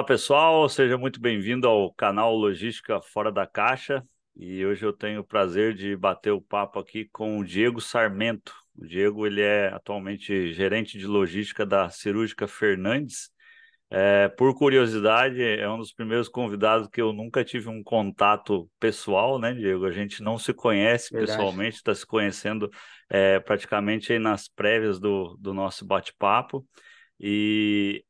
Olá pessoal, seja muito bem-vindo ao canal Logística Fora da Caixa. E hoje eu tenho o prazer de bater o papo aqui com o Diego Sarmento. O Diego, ele é atualmente gerente de logística da Cirúrgica Fernandes. Por curiosidade, é um dos primeiros convidados que eu nunca tive um contato pessoal, né, Diego? A gente não se conhece Verdade. pessoalmente, está se conhecendo praticamente aí nas prévias do nosso bate-papo. E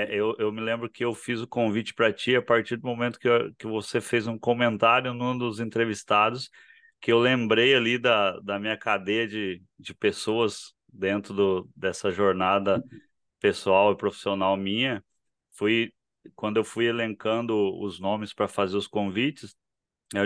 eu me lembro que eu fiz o convite para ti a partir do momento que você fez um comentário num dos entrevistados, que eu lembrei ali da minha cadeia de pessoas dentro dessa jornada pessoal e profissional minha. Fui, quando eu fui elencando os nomes para fazer os convites,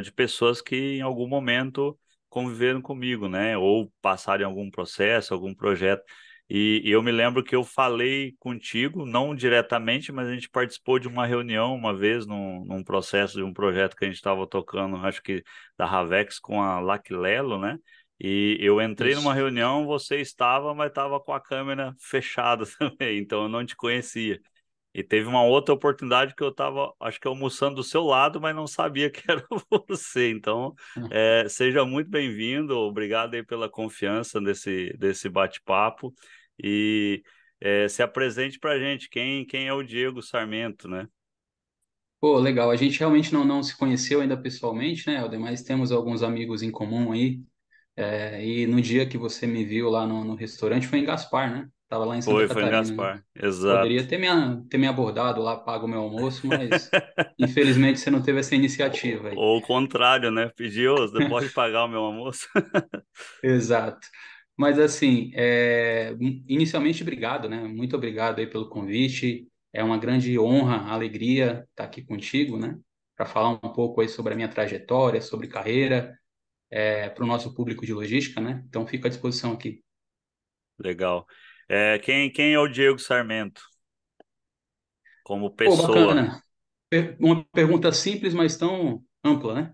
de pessoas que em algum momento conviveram comigo, né? Ou passaram em algum processo, algum projeto. E eu me lembro que eu falei contigo, não diretamente, mas a gente participou de uma reunião uma vez num processo de um projeto que a gente estava tocando, acho que da Ravex com a Laclelo, né? E eu entrei numa Isso. reunião, você estava, mas estava com a câmera fechada também, então eu não te conhecia. E teve uma outra oportunidade que eu estava, acho que almoçando do seu lado, mas não sabia que era você. Então, seja muito bem-vindo. Obrigado aí pela confiança desse bate-papo. E se apresente para a gente. Quem é o Diego Sarmento, né? Pô, legal. A gente realmente não se conheceu ainda pessoalmente, né, Helder? Mas temos alguns amigos em comum aí. E no dia que você me viu lá no restaurante foi em Gaspar, né? Tava lá em Santa Foi em Catarina, né? Gaspar. Exato. Poderia ter me abordado lá, pago o meu almoço, mas infelizmente você não teve essa iniciativa aí. Ou o contrário, né? Pediu, você pode pagar o meu almoço? Exato. Mas assim, inicialmente, obrigado, né? Muito obrigado aí pelo convite. É uma grande honra, alegria estar aqui contigo, né? Para falar um pouco aí sobre a minha trajetória, sobre carreira, para o nosso público de logística, né? Então, fico à disposição aqui. Legal. Quem é o Diego Sarmento como Pô, pessoa? bacana. Uma pergunta simples, mas tão ampla, né?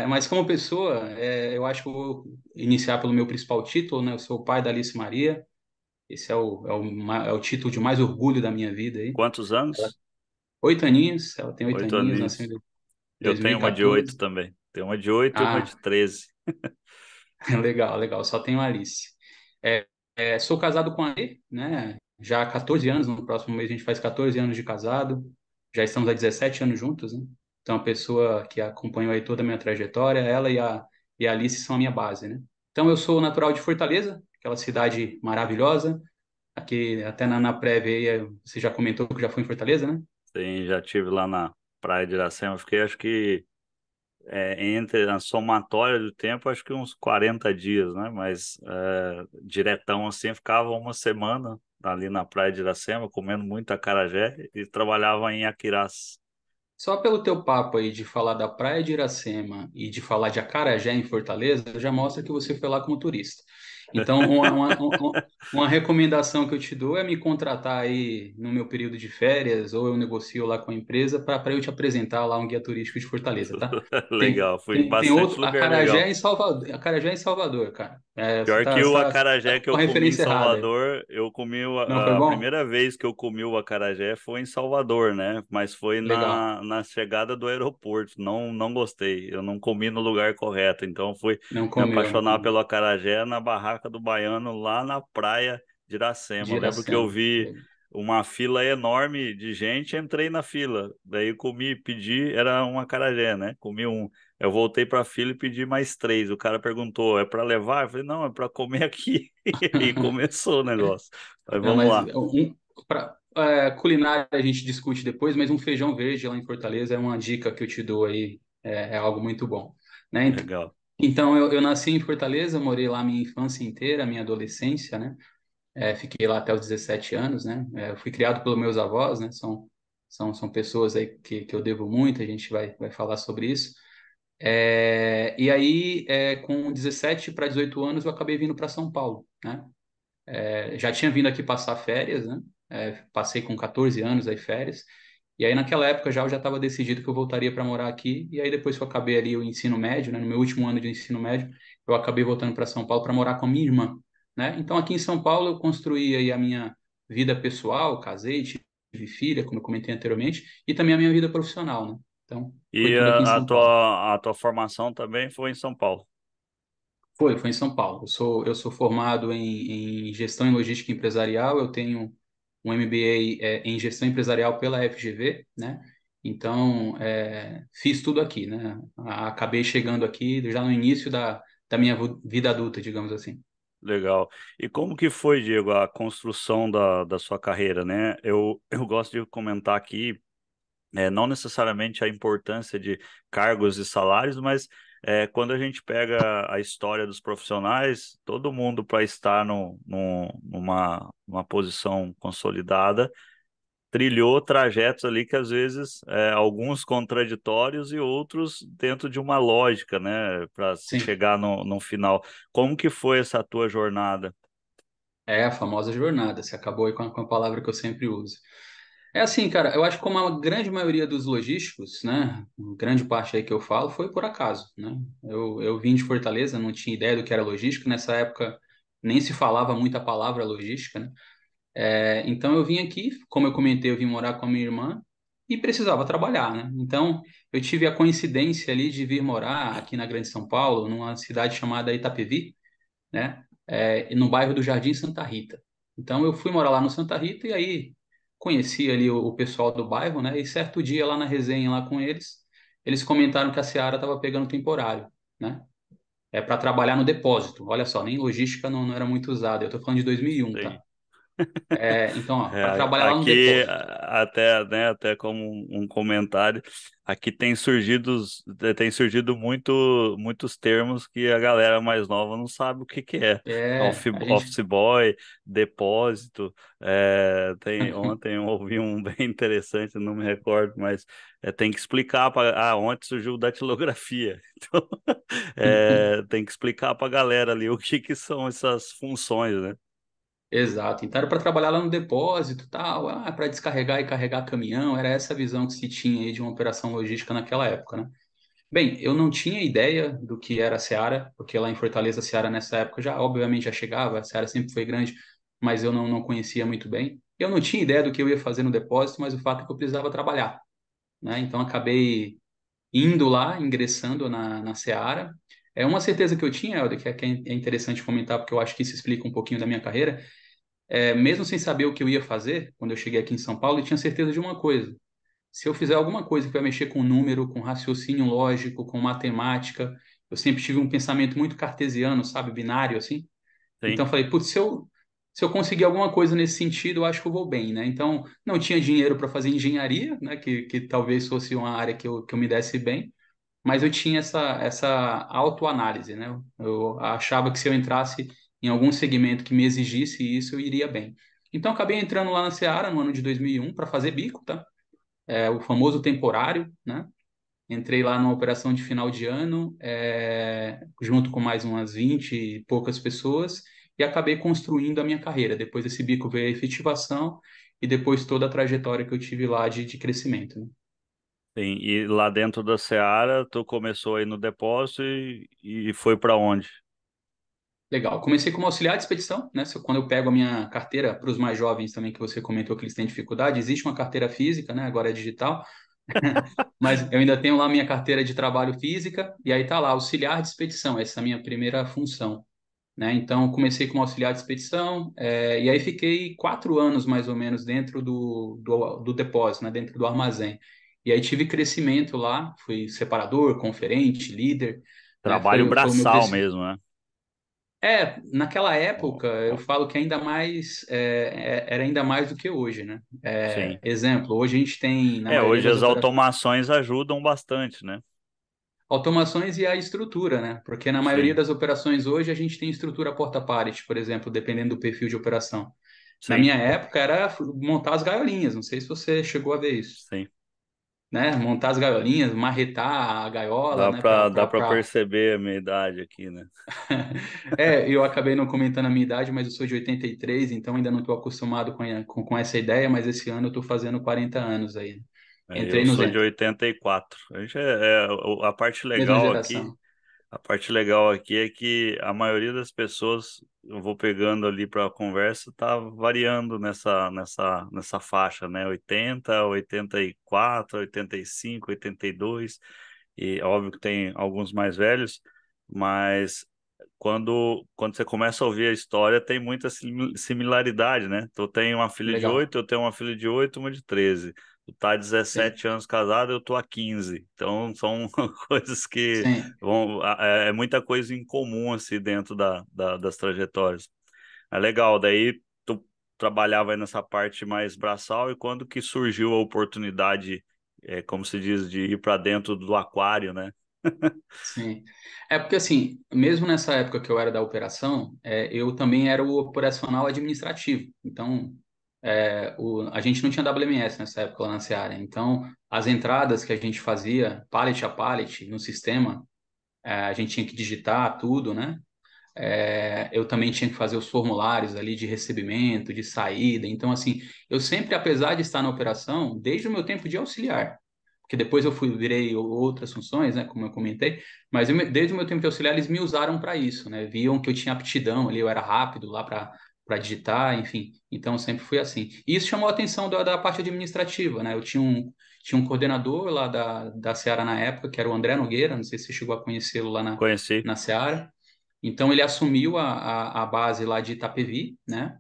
Mas como pessoa, eu acho que eu vou iniciar pelo meu principal título, né? Eu sou o pai da Alice Maria. Esse é o título de mais orgulho da minha vida aí. Quantos anos? 8 aninhos, ela tem oito 8 aninhos, nasceu aninhos. em Eu tenho uma de 8 2014. também. Tenho uma de 8 e uma Ah, de 13. legal, legal, só tenho a Alice. Sou casado com a Ali, né? Já há 14 anos, no próximo mês a gente faz 14 anos de casado, já estamos há 17 anos juntos, né? Então, a pessoa que acompanhou aí toda a minha trajetória, ela e a Alice são a minha base, né? Então, eu sou natural de Fortaleza, aquela cidade maravilhosa, aqui até na prévia aí, você já comentou que já foi em Fortaleza, né? Sim, já tive lá na Praia de Iracema. Fiquei, acho que, entre a somatória do tempo, acho que uns 40 dias, né? Mas diretão assim, ficava uma semana ali na Praia de Iracema, comendo muito acarajé e trabalhava em Aquirás. Só pelo teu papo aí de falar da Praia de Iracema e de falar de Acarajé em Fortaleza, já mostra que você foi lá como turista. Então, uma recomendação que eu te dou é me contratar aí no meu período de férias, ou eu negocio lá com a empresa para eu te apresentar lá um guia turístico de Fortaleza, tá? Tem, Legal, fui em tem bastante outro, lugar legal. Acarajé em Salvador, cara. Você Pior tá, que você o tá, você acarajé tá que com eu a comi em referência errada aí. Salvador, eu comi Não foi a bom? primeira vez que eu comi o acarajé foi em Salvador, né? Mas foi Legal. na chegada do aeroporto. Não gostei. Eu não comi no lugar correto. Então fui Não me comeu, não apaixonar comeu. pelo acarajé na barraca do Baiano lá na praia de De Iracema. Eu lembro que eu Iracema. vi uma fila enorme de gente, entrei na fila. Daí eu comi, pedi, era um acarajé, né? Comi um. Eu voltei para a fila e pedi mais três. O cara perguntou: é para levar? Eu falei: não, é para comer aqui. E começou o negócio. Mas Não, vamos mas lá. culinária a gente discute depois, mas um feijão verde lá em Fortaleza é uma dica que eu te dou aí, é algo muito bom, né? Legal. Então, eu nasci em Fortaleza, morei lá minha infância inteira, minha adolescência, né? Fiquei lá até os 17 anos, né? Eu fui criado pelos meus avós, né? São pessoas aí que eu devo muito, a gente vai falar sobre isso. E aí, com 17 para 18 anos, eu acabei vindo para São Paulo, né? Já tinha vindo aqui passar férias, né? Passei com 14 anos aí férias. E aí naquela época já eu já estava decidido que eu voltaria para morar aqui. E aí depois que eu acabei ali o ensino médio, né? No meu último ano de ensino médio, eu acabei voltando para São Paulo para morar com a minha irmã, né? Então aqui em São Paulo eu construí aí a minha vida pessoal, casei, filha, como eu comentei anteriormente, e também a minha vida profissional, né? Então, foi E tudo aqui em São Paulo. a tua formação também foi em São Paulo. Foi em São Paulo. Eu sou formado em gestão e logística empresarial, eu tenho um MBA em gestão empresarial pela FGV, né? Então, fiz tudo aqui, né? Acabei chegando aqui já no início da minha vida adulta, digamos assim. Legal. E como que foi, Diego, a construção da sua carreira, né? Eu gosto de comentar aqui, não necessariamente a importância de cargos e salários, mas quando a gente pega a história dos profissionais, todo mundo para estar numa posição consolidada trilhou trajetos ali que às vezes alguns contraditórios e outros dentro de uma lógica, né, para se Sim, chegar no final. Como que foi essa tua jornada? é a famosa jornada. Você acabou aí com a palavra que eu sempre uso. É assim, cara, eu acho que como a grande maioria dos logísticos, né, grande parte aí que eu falo foi por acaso, né? Eu vim de Fortaleza, não tinha ideia do que era logística, nessa época nem se falava muito a palavra logística, né? Então eu vim aqui, como eu comentei, eu vim morar com a minha irmã e precisava trabalhar, né? Então eu tive a coincidência ali de vir morar aqui na Grande São Paulo, numa cidade chamada Itapevi, né? No bairro do Jardim Santa Rita. Então eu fui morar lá no Santa Rita e aí conheci ali o pessoal do bairro, né? E certo dia lá na resenha lá com eles, eles comentaram que a Seara estava pegando temporário, né? Para trabalhar no depósito. Olha só, nem logística não era muito usada. Eu estou falando de 2001, tá? Sei. Então, para trabalhar lá no Aqui, depósito. até, né, até como um comentário, aqui tem surgido muitos termos que a galera mais nova não sabe o que que é. A gente. Office boy, depósito, ontem eu ouvi um bem interessante, não me recordo, mas tem que explicar para... ontem surgiu datilografia, então tem que explicar para a galera ali o que que são essas funções, né? Exato. Então era para trabalhar lá no depósito, tal, para descarregar e carregar caminhão. Era essa a visão que se tinha aí de uma operação logística naquela época, né? Bem, eu não tinha ideia do que era a Seara, porque lá em Fortaleza a Seara nessa época já, obviamente, já chegava, a Seara sempre foi grande, mas eu não conhecia muito bem. Eu não tinha ideia do que eu ia fazer no depósito, mas o fato é que eu precisava trabalhar, né? Então acabei indo lá, ingressando na Seara. É uma certeza que eu tinha, Helder, que é interessante comentar, porque eu acho que isso explica um pouquinho da minha carreira. Mesmo sem saber o que eu ia fazer, quando eu cheguei aqui em São Paulo, eu tinha certeza de uma coisa: se eu fizer alguma coisa que vai mexer com número, com raciocínio lógico, com matemática, eu sempre tive um pensamento muito cartesiano, sabe, binário assim. Sim. Então eu falei, putz, se eu conseguir alguma coisa nesse sentido, eu acho que eu vou bem, né? Então não tinha dinheiro para fazer engenharia, né, que talvez fosse uma área que eu me desse bem, mas eu tinha essa autoanálise, né? Eu achava que se eu entrasse em algum segmento que me exigisse isso, eu iria bem. Então acabei entrando lá na Seara no ano de 2001 para fazer bico, tá? O famoso temporário, né? Entrei lá numa operação de final de ano, junto com mais umas 20 e poucas pessoas, e acabei construindo a minha carreira. Depois desse bico veio a efetivação e depois toda a trajetória que eu tive lá de crescimento, né? Sim, e lá dentro da Seara, tu começou aí no depósito e foi para onde? Legal. Comecei como auxiliar de expedição, né? Quando eu pego a minha carteira, para os mais jovens também, que você comentou que eles têm dificuldade, existe uma carteira física, né? Agora é digital, mas eu ainda tenho lá minha carteira de trabalho física, e aí tá lá, auxiliar de expedição, essa é a minha primeira função, né? Então, comecei como auxiliar de expedição, e aí fiquei 4 anos mais ou menos dentro do depósito, né? Dentro do armazém. E aí tive crescimento lá, fui separador, conferente, líder, né? Trabalho Foi o meu braçal crescimento. mesmo, né? Naquela Ó, época, eu ó, falo que ainda mais, era ainda mais do que hoje, né? sim. Exemplo, hoje a gente tem, na maioria Hoje das as operações, automações ajudam bastante, né? automações e a estrutura, né? Porque na maioria Sim, das operações hoje a gente tem estrutura porta-pallet, por exemplo, dependendo do perfil de operação. Na sim, minha época era montar as gaiolinhas, não sei se você chegou a ver isso, sim. né? Montar as gaiolinhas, marretar a gaiola, né? Para Dá para perceber a minha idade aqui, né? Eu acabei não comentando a minha idade, mas eu sou de 83, então ainda não estou acostumado com essa ideia, mas esse ano eu estou fazendo 40 anos aí, né? Eu Entrei no sou de Zentra, 84. A gente a parte mesma legal aqui, geração. a parte legal aqui é que a maioria das pessoas eu vou pegando ali para a conversa, tá variando nessa faixa, né? 80, 84, 85, 82. E óbvio que tem alguns mais velhos, mas quando você começa a ouvir a história, tem muita similaridade, né? Tu tem uma filha de Legal. 8, eu tenho uma filha de 8, uma de 13. Tu tá há Sim, 17 anos casado, eu tô há 15. Então são coisas que sim. é muita coisa em comum assim dentro das trajetórias. É legal, daí tu trabalhava aí nessa parte mais braçal e quando que surgiu a oportunidade, como se diz, de ir para dentro do aquário, né? Sim. É porque, assim, mesmo nessa época que eu era da operação, eu também era o operacional administrativo. Então, a gente não tinha WMS nessa época lá na Seara. Então, as entradas que a gente fazia, pallet a pallet, no sistema, a gente tinha que digitar tudo, né? Eu também tinha que fazer os formulários ali de recebimento, de saída. Então, assim, eu sempre, apesar de estar na operação, desde o meu tempo de auxiliar, porque depois eu virei outras funções, né, como eu comentei, mas desde o meu tempo de auxiliar eles me usaram para isso, né? Viam que eu tinha aptidão ali, eu era rápido lá para digitar, enfim. Então, eu sempre fui assim. E isso chamou a atenção da parte administrativa, né? Eu tinha um coordenador lá da Seara na época, que era o André Nogueira, não sei se você chegou a conhecê-lo lá Conheci. na Seara. Então ele assumiu a base lá de Itapevi, né?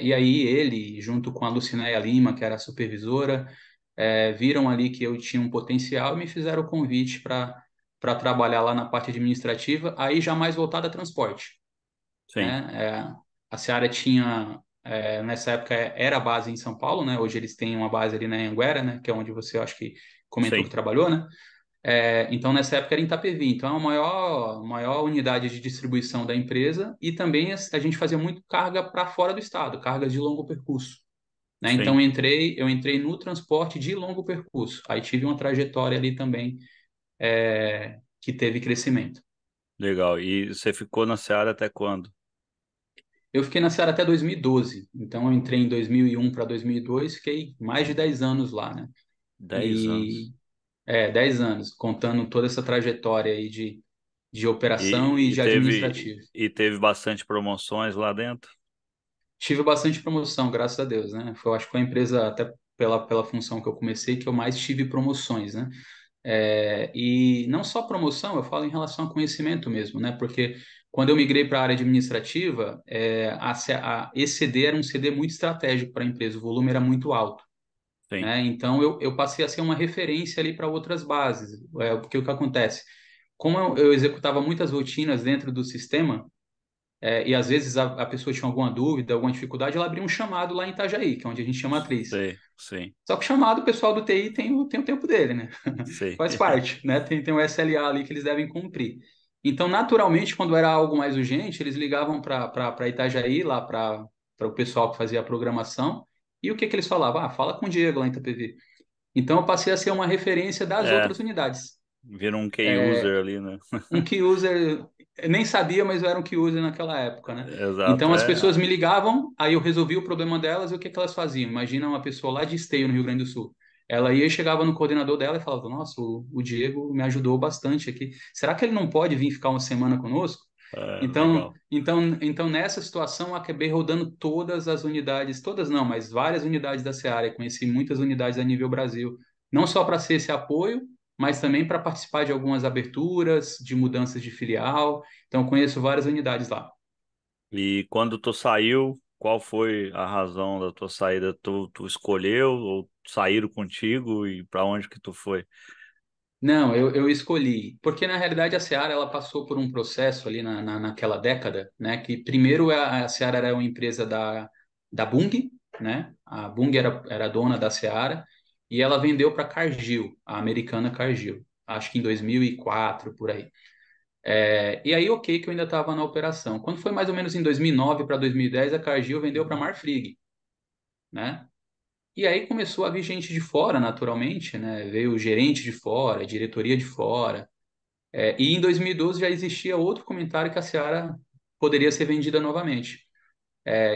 E aí ele, junto com a Lucinéia Lima, que era a supervisora, viram ali que eu tinha um potencial e me fizeram o convite para trabalhar lá na parte administrativa, aí já mais voltada a transporte, Sim, né? A Seara tinha, nessa época, era a base em São Paulo, né? Hoje eles têm uma base ali na Anhanguera, né? Que é onde você, eu acho que comentou que sim, trabalhou, né? Então, nessa época era em Itapevi. Então, é a maior unidade de distribuição da empresa e também a gente fazia muito carga para fora do estado, cargas de longo percurso, né? Então, sim. eu entrei no transporte de longo percurso. Aí tive uma trajetória ali também que teve crescimento. Legal. E você ficou na Seara até quando? Eu fiquei na Seara até 2012. Então, eu entrei em 2001 para 2002, fiquei mais de 10 anos lá, né? 10 anos. E 10 anos, contando toda essa trajetória aí de operação e E de administrativo. teve bastante promoções lá dentro? Tive bastante promoção, graças a Deus, né? Eu acho que foi a empresa, até pela função que eu comecei, que eu mais tive promoções, né? E não só promoção, eu falo em relação a conhecimento mesmo, né? Porque quando eu migrei para a área administrativa, esse CD era um CD muito estratégico para a empresa, o volume era muito alto, Sim, né? Então eu passei a ser uma referência ali para outras bases, porque o que acontece? Como eu executava muitas rotinas dentro do sistema, e às vezes a pessoa tinha alguma dúvida, alguma dificuldade, ela abria um chamado lá em Itajaí, que é onde a gente chama atriz. sei, sim, Só que o chamado, o pessoal do TI tem o tempo dele, né? sei. Faz parte, né? Tem o SLA ali que eles devem cumprir. Então, naturalmente, quando era algo mais urgente, eles ligavam para Itajaí, lá para o pessoal que fazia a programação, e o que que eles falavam? Ah, fala com o Diego lá em Itapevi. Então, eu passei a ser uma referência das É, outras unidades. vira um key user ali, né? Um key user, eu nem sabia, mas eu era um key user naquela época, né? Exato, Então as pessoas me ligavam, aí eu resolvia o problema delas e o que que elas faziam? Imagina uma pessoa lá de Esteio, no Rio Grande do Sul. Ela ia e chegava no coordenador dela e falava: Nossa, o Diego me ajudou bastante aqui. Será que ele não pode vir ficar uma semana conosco? Então, legal. então nessa situação, eu acabei rodando todas as unidades, todas não, mas várias unidades da Seara. Eu conheci muitas unidades a nível Brasil, não só para ser esse apoio, mas também para participar de algumas aberturas, de mudanças de filial. Então, eu conheço várias unidades lá. E quando tu saiu, qual foi a razão da tua saída? Tu escolheu ou saíram contigo e para onde que tu foi? Não, eu escolhi, porque na realidade a Seara ela passou por um processo ali naquela década, né? Que primeiro a Seara era uma empresa da Bung, né? A Bung era dona da Seara e ela vendeu para Cargill, a americana Cargill, acho que em 2004 por aí. E aí, ok, que eu ainda estava na operação. Quando foi mais ou menos em 2009 para 2010, a Cargill vendeu para Marfrig, né? E aí começou a vir gente de fora, naturalmente, né? Veio o gerente de fora, a diretoria de fora. E em 2012 já existia outro comentário que a Seara poderia ser vendida novamente.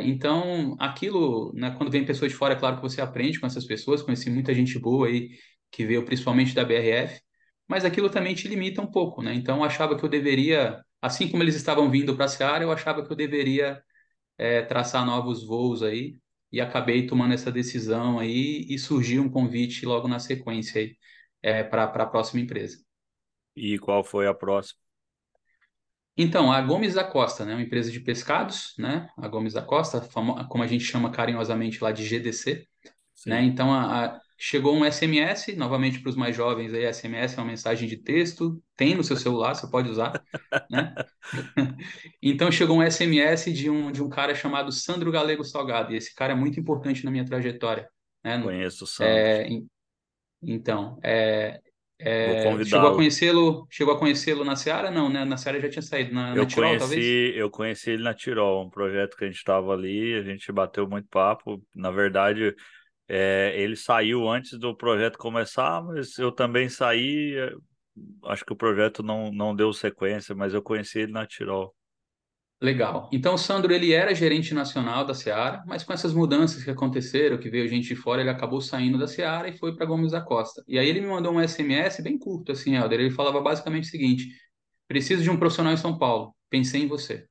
Então, aquilo, né, quando vem pessoas de fora, é claro que você aprende com essas pessoas. Conheci muita gente boa aí que veio principalmente da BRF, mas aquilo também te limita um pouco, né? Então, eu achava que eu deveria assim como eles estavam vindo para a Seara, eu achava que eu deveria traçar novos voos aí, e acabei tomando essa decisão aí, e surgiu um convite logo na sequência aí, para a próxima empresa. E qual foi a próxima? Então, a Gomes da Costa, né, uma empresa de pescados, né, a Gomes da Costa, como a gente chama carinhosamente lá de GDC, né, Sim. então chegou um SMS, novamente para os mais jovens aí, SMS é uma mensagem de texto, tem no seu celular, você pode usar, né? Então chegou um SMS de um cara chamado Sandro Galego Salgado, e esse cara é muito importante na minha trajetória, né? Conheço o Sandro. É, então, Vou chegou a convidá-lo. conhecê-lo na Seara? Não, né? Na Seara já tinha saído, na Tirol, talvez? Eu conheci ele na Tirol, um projeto que a gente estava ali, a gente bateu muito papo. Na verdade, ele saiu antes do projeto começar, mas eu também saí. Acho que o projeto não deu sequência, mas eu conheci ele na Tirol. Legal. Então, o Sandro, ele era gerente nacional da Seara, mas com essas mudanças que aconteceram, que veio gente de fora, ele acabou saindo da Seara e foi para Gomes da Costa. E aí ele me mandou um SMS bem curto, assim, Helder. Ele falava basicamente o seguinte: preciso de um profissional em São Paulo. Pensei em você.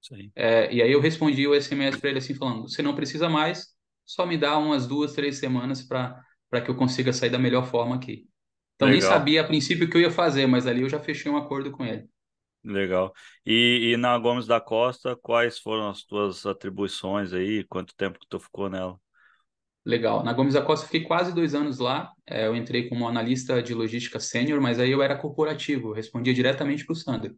Sim. E aí eu respondi o SMS para ele assim, falando: você não precisa mais, só me dá umas 2, 3 semanas para que eu consiga sair da melhor forma aqui. Então, nem Legal, sabia a princípio o que eu ia fazer, mas ali eu já fechei um acordo com ele. legal. E na Gomes da Costa, quais foram as tuas atribuições aí? Quanto tempo que tu ficou nela? Legal. Na Gomes da Costa, eu fiquei quase 2 anos lá. Eu entrei como analista de logística sênior, mas aí eu era corporativo, eu respondia diretamente para o Sandro.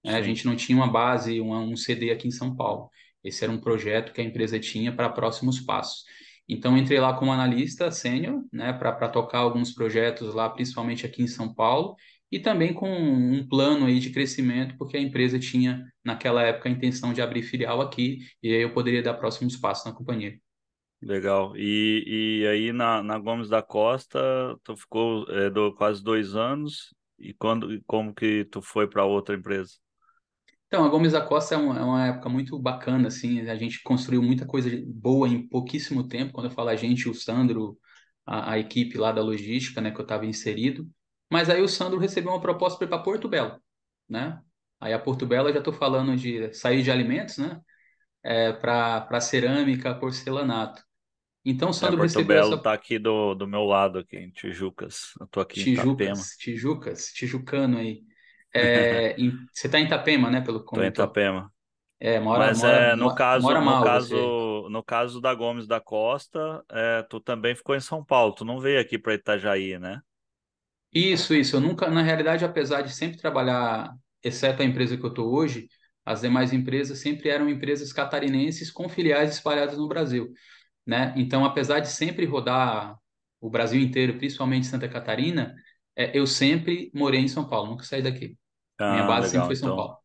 A Sim, gente não tinha uma base, um CD aqui em São Paulo. Esse era um projeto que a empresa tinha para próximos passos. Então, eu entrei lá como analista sênior, né, para tocar alguns projetos lá, principalmente aqui em São Paulo, e também com um plano aí de crescimento, porque a empresa tinha, naquela época, a intenção de abrir filial aqui, e aí eu poderia dar próximos passos na companhia. legal. E aí na Gomes da Costa, tu ficou quase 2 anos. E como que tu foi para outra empresa? Então, a Gomes da Costa é uma época muito bacana, assim, a gente construiu muita coisa boa em pouquíssimo tempo. Quando eu falo a gente, o Sandro, a equipe lá da logística, né, que eu estava inserido. Mas aí o Sandro recebeu uma proposta para ir para Porto Belo, né? Aí a Porto Belo, eu já estou falando de sair de alimentos, né, para cerâmica, porcelanato. Então o Sandro Porto recebeu Belo essa tá aqui do meu lado, aqui em Tijucas. Eu tô aqui em Itapema. Tijucano aí. Você está em Itapema, né, pelo que Tô em comentou. Itapema. Mora, Mas mora, no mora, caso, mora no mal você aí. caso, no caso da Gomes da Costa, tu também ficou em São Paulo. Tu não veio aqui para Itajaí, né? Isso. Eu nunca, na realidade, apesar de sempre trabalhar, exceto a empresa que eu estou hoje, as demais empresas sempre eram empresas catarinenses com filiais espalhadas no Brasil, né? Então, apesar de sempre rodar o Brasil inteiro, principalmente Santa Catarina, eu sempre morei em São Paulo, nunca saí daqui. Minha Ah, base sempre legal. foi São Então, Paulo.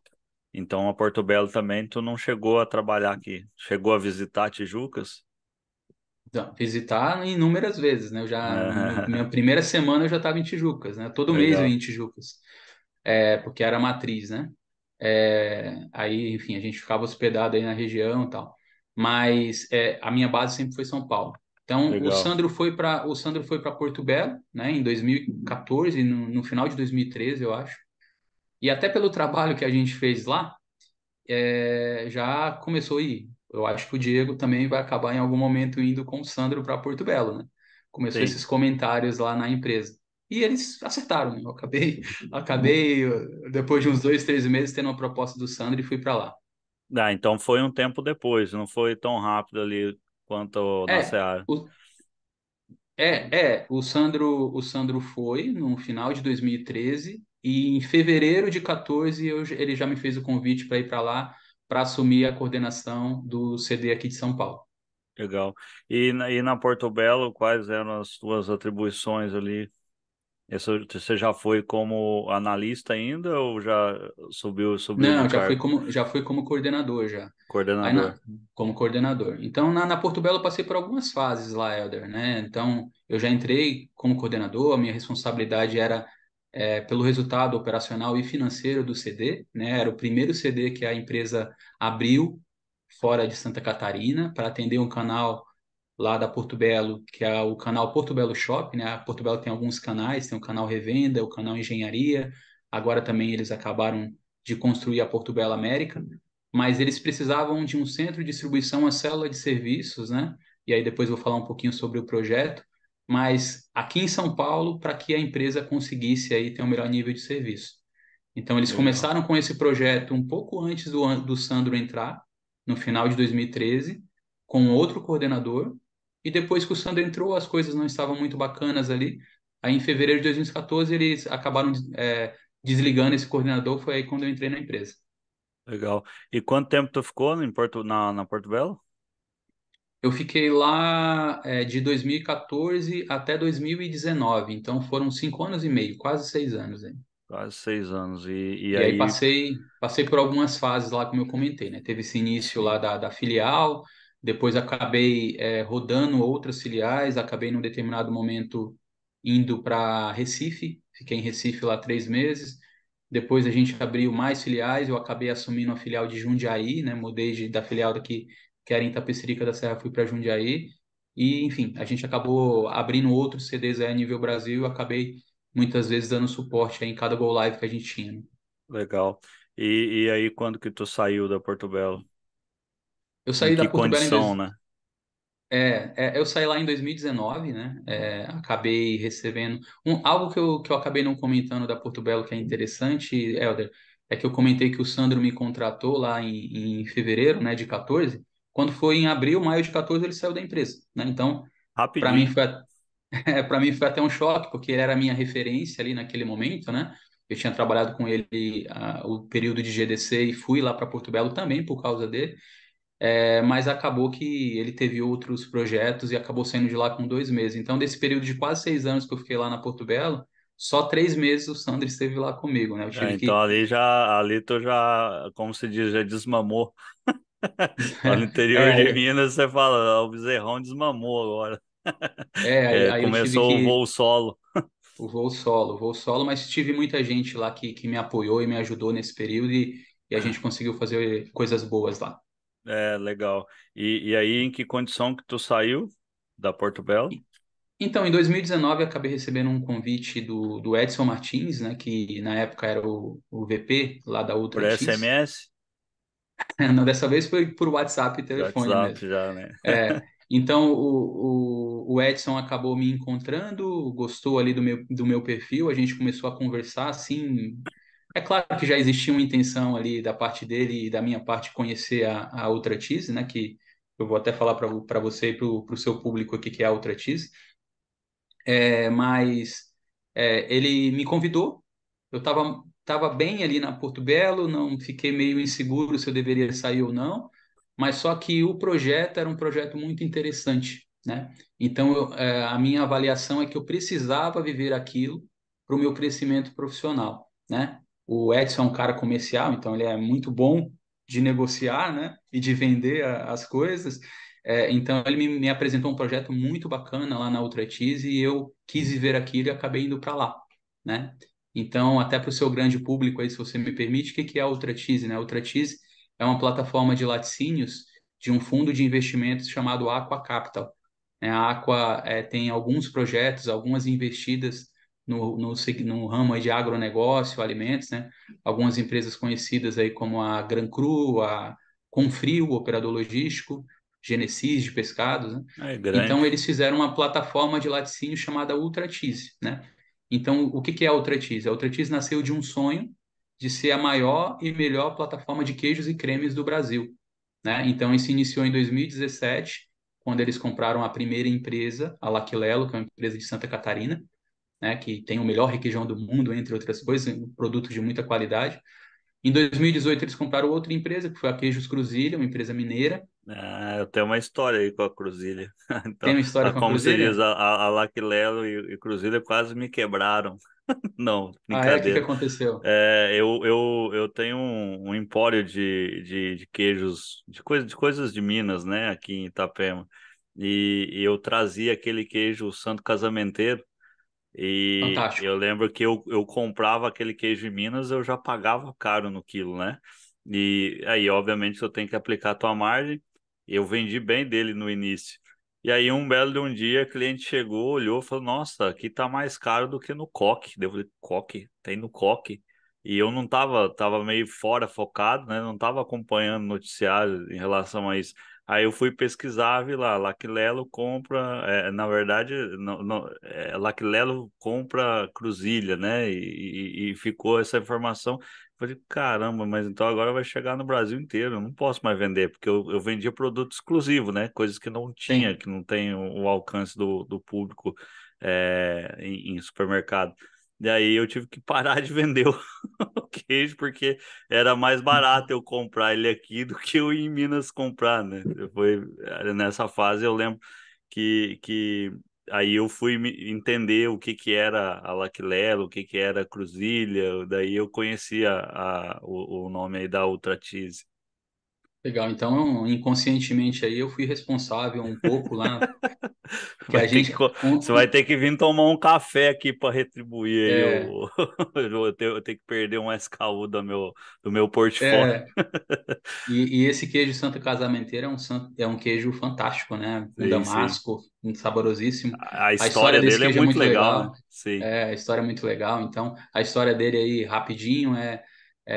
então a Porto Belo também tu não chegou a trabalhar aqui. Chegou a visitar Tijucas? Então, visitar inúmeras vezes, né? Eu já, minha primeira semana eu já estava em Tijucas, né? Todo mês eu ia Legal, em Tijucas, porque era a matriz, né? Aí, enfim, a gente ficava hospedado aí na região e tal. Mas a minha base sempre foi São Paulo. Então, legal. o Sandro foi para Porto Belo, né, em 2014, no final de 2013, eu acho. E até pelo trabalho que a gente fez lá, já começou a ir. Eu acho que o Diego também vai acabar em algum momento indo com o Sandro para Porto Belo, né? Começou Sim. esses comentários lá na empresa. E eles acertaram, né? Eu acabei depois de uns 2, 3 meses, tendo uma proposta do Sandro e fui para lá. Ah, então foi um tempo depois, não foi tão rápido ali quanto na É, Seara. o, o Sandro foi no final de 2013 e em fevereiro de 14 ele já me fez o convite para ir para lá para assumir a coordenação do CD aqui de São Paulo. Legal. E na Porto Belo, quais eram as tuas atribuições ali? Você já foi como analista ainda ou já subiu de Não, cargo? já fui como coordenador já. Aí Coordenador. como coordenador. Então na Porto Belo eu passei por algumas fases lá, Helder, né? Então eu já entrei como coordenador, a minha responsabilidade era pelo resultado operacional e financeiro do CD, né? Era o primeiro CD que a empresa abriu fora de Santa Catarina para atender um canal lá da Porto Belo, que é o canal Porto Belo Shop, né? A Porto Belo tem alguns canais, tem o canal Revenda, o canal Engenharia. Agora também eles acabaram de construir a Portobello América, mas eles precisavam de um centro de distribuição, uma célula de serviços, né? E aí depois eu vou falar um pouquinho sobre o projeto, mas aqui em São Paulo, para que a empresa conseguisse aí ter um melhor nível de serviço. Então eles Legal. começaram com esse projeto um pouco antes do Sandro entrar, no final de 2013, com outro coordenador, e depois que o Sandro entrou, as coisas não estavam muito bacanas ali. Aí em fevereiro de 2014 eles acabaram desligando esse coordenador, foi aí quando eu entrei na empresa. Legal. E quanto tempo tu ficou na Porto Belo? Eu fiquei lá de 2014 até 2019, então foram 5 anos e meio, quase 6 anos. Quase 6 anos. E E aí aí, passei por algumas fases lá, como eu comentei, né? Teve esse início lá sim. da filial, depois acabei rodando outras filiais, acabei num determinado momento indo para Recife, fiquei em Recife lá 3 meses. Depois a gente abriu mais filiais, eu acabei assumindo a filial de Jundiaí, né? Mudei da filial daqui, que era em Itapecerica da Serra, fui para Jundiaí. E, enfim, a gente acabou abrindo outros CDs aí a nível Brasil, eu acabei muitas vezes dando suporte aí em cada Go Live que a gente tinha, né? Legal. E aí, quando que tu saiu da Porto Belo? Eu Em saí da que Porto Belo condição, né? eu saí lá em 2019, né? Acabei recebendo algo que eu acabei não comentando da Porto Belo que é interessante, Helder, é que eu comentei que o Sandro me contratou lá em fevereiro, né, de 14. Quando foi em abril, maio de 14, ele saiu da empresa, né? Então, para mim Rapidinho. foi para mim foi até um choque, porque ele era a minha referência ali naquele momento, né? Eu tinha trabalhado com ele o período de GDC e fui lá para Porto Belo também por causa dele. Mas acabou que ele teve outros projetos e acabou saindo de lá com 2 meses. Então, desse período de quase 6 anos que eu fiquei lá na Porto Belo, só 3 meses o Sandro esteve lá comigo, né? Eu tive Então que. ali tu já, como se diz, já desmamou. Lá no interior de É, Minas você fala, "Ah, o bezerrão desmamou agora." aí eu tive Começou o que. voo solo. O voo solo, mas tive muita gente lá que me apoiou e me ajudou nesse período e a gente conseguiu fazer coisas boas lá. É, legal. E aí, em que condição que tu saiu da Porto Belo? Então, em 2019, eu acabei recebendo um convite do Edson Martins, né, que na época era o VP lá da Por Ultratis. SMS? Não, dessa vez foi por WhatsApp e telefone WhatsApp mesmo. já, né? Então, o Edson acabou me encontrando, gostou ali do meu perfil, a gente começou a conversar, assim. É claro que já existia uma intenção ali da parte dele e da minha parte conhecer a Ultratis, né, que eu vou até falar para você e para o seu público aqui que é a Ultratis. Mas ele me convidou. Eu tava bem ali na Porto Belo, não fiquei meio inseguro se eu deveria sair ou não, mas só que o projeto era um projeto muito interessante, né? Então, a minha avaliação é que eu precisava viver aquilo para o meu crescimento profissional, né? O Edson é um cara comercial, então ele é muito bom de negociar, né? E de vender as coisas. Então, ele me apresentou um projeto muito bacana lá na Ultratis e eu quis viver aquilo e acabei indo para lá, né? Então, até para o seu grande público aí, se você me permite, o que que é a Ultratis, né? A Ultratis é uma plataforma de laticínios de um fundo de investimentos chamado Aqua Capital. A Aqua tem alguns projetos, algumas investidas no ramo aí de agronegócio, alimentos, né? Algumas empresas conhecidas aí como a Gran Cru, a Confrio, o operador logístico, Genesis de pescados, né? É grande. Então, eles fizeram uma plataforma de laticínio chamada Ultratis, né? Então, o que que é a Ultratis? A Ultratis nasceu de um sonho de ser a maior e melhor plataforma de queijos e cremes do Brasil, né? Então, isso iniciou em 2017, quando eles compraram a primeira empresa, a Laquilelo, que é uma empresa de Santa Catarina, né? Que tem o melhor requeijão do mundo, entre outras coisas, um produto de muita qualidade. Em 2018, eles compraram outra empresa, que foi a Queijos Cruzilha, uma empresa mineira. Ah, eu tenho uma história aí com a Cruzilha. Tem Então, uma história com a como se diz, Cruzilha? a Laquilelo e Cruzilha quase me quebraram. Não, Ah, é? O que que brincadeira. aconteceu? Eu tenho um empório de queijos, de coisas de Minas, né, aqui em Itapema. E eu trazia aquele queijo Santo Casamenteiro. E Fantástico. eu lembro que eu comprava aquele queijo em Minas, eu já pagava caro no quilo, né? E aí, obviamente, eu tenho que aplicar a tua margem. Eu vendi bem dele no início. E aí, um belo de um dia, a cliente chegou, olhou e falou: Nossa, aqui tá mais caro do que no Coque. Daí eu falei: Coque? Tem no Coque? E eu não tava meio fora focado, né? Não tava acompanhando noticiário em relação a isso. Aí eu fui pesquisar, vi lá, Laclelo compra, na verdade, Laclelo compra Cruzilha, né? E ficou essa informação. Falei, caramba, mas então agora vai chegar no Brasil inteiro. Eu não posso mais vender, porque eu vendia produto exclusivo, né? Coisas que não tinha, Sim. que não tem o alcance do público em supermercado. E aí eu tive que parar de vender o queijo porque era mais barato eu comprar ele aqui do que eu ir em Minas comprar, né? Foi nessa fase eu lembro que aí eu fui entender o que que era a Laclelo, o que que era a Cruzilha, daí eu conhecia o nome aí da Ultra Cheese. Legal. Então, inconscientemente aí, eu fui responsável um pouco lá, que Vai a ter que, gente. você vai ter que vir tomar um café aqui para retribuir aí É, o eu tenho que perder um SKU do meu portfólio. é, e esse queijo Santa Casamenteira é um queijo fantástico, né? Com Sim, sim. damasco, saborosíssimo. A A história história desse dele é queijo é muito muito legal, né? legal. Sim. É, a história é muito legal. Então, a história dele aí, rapidinho, é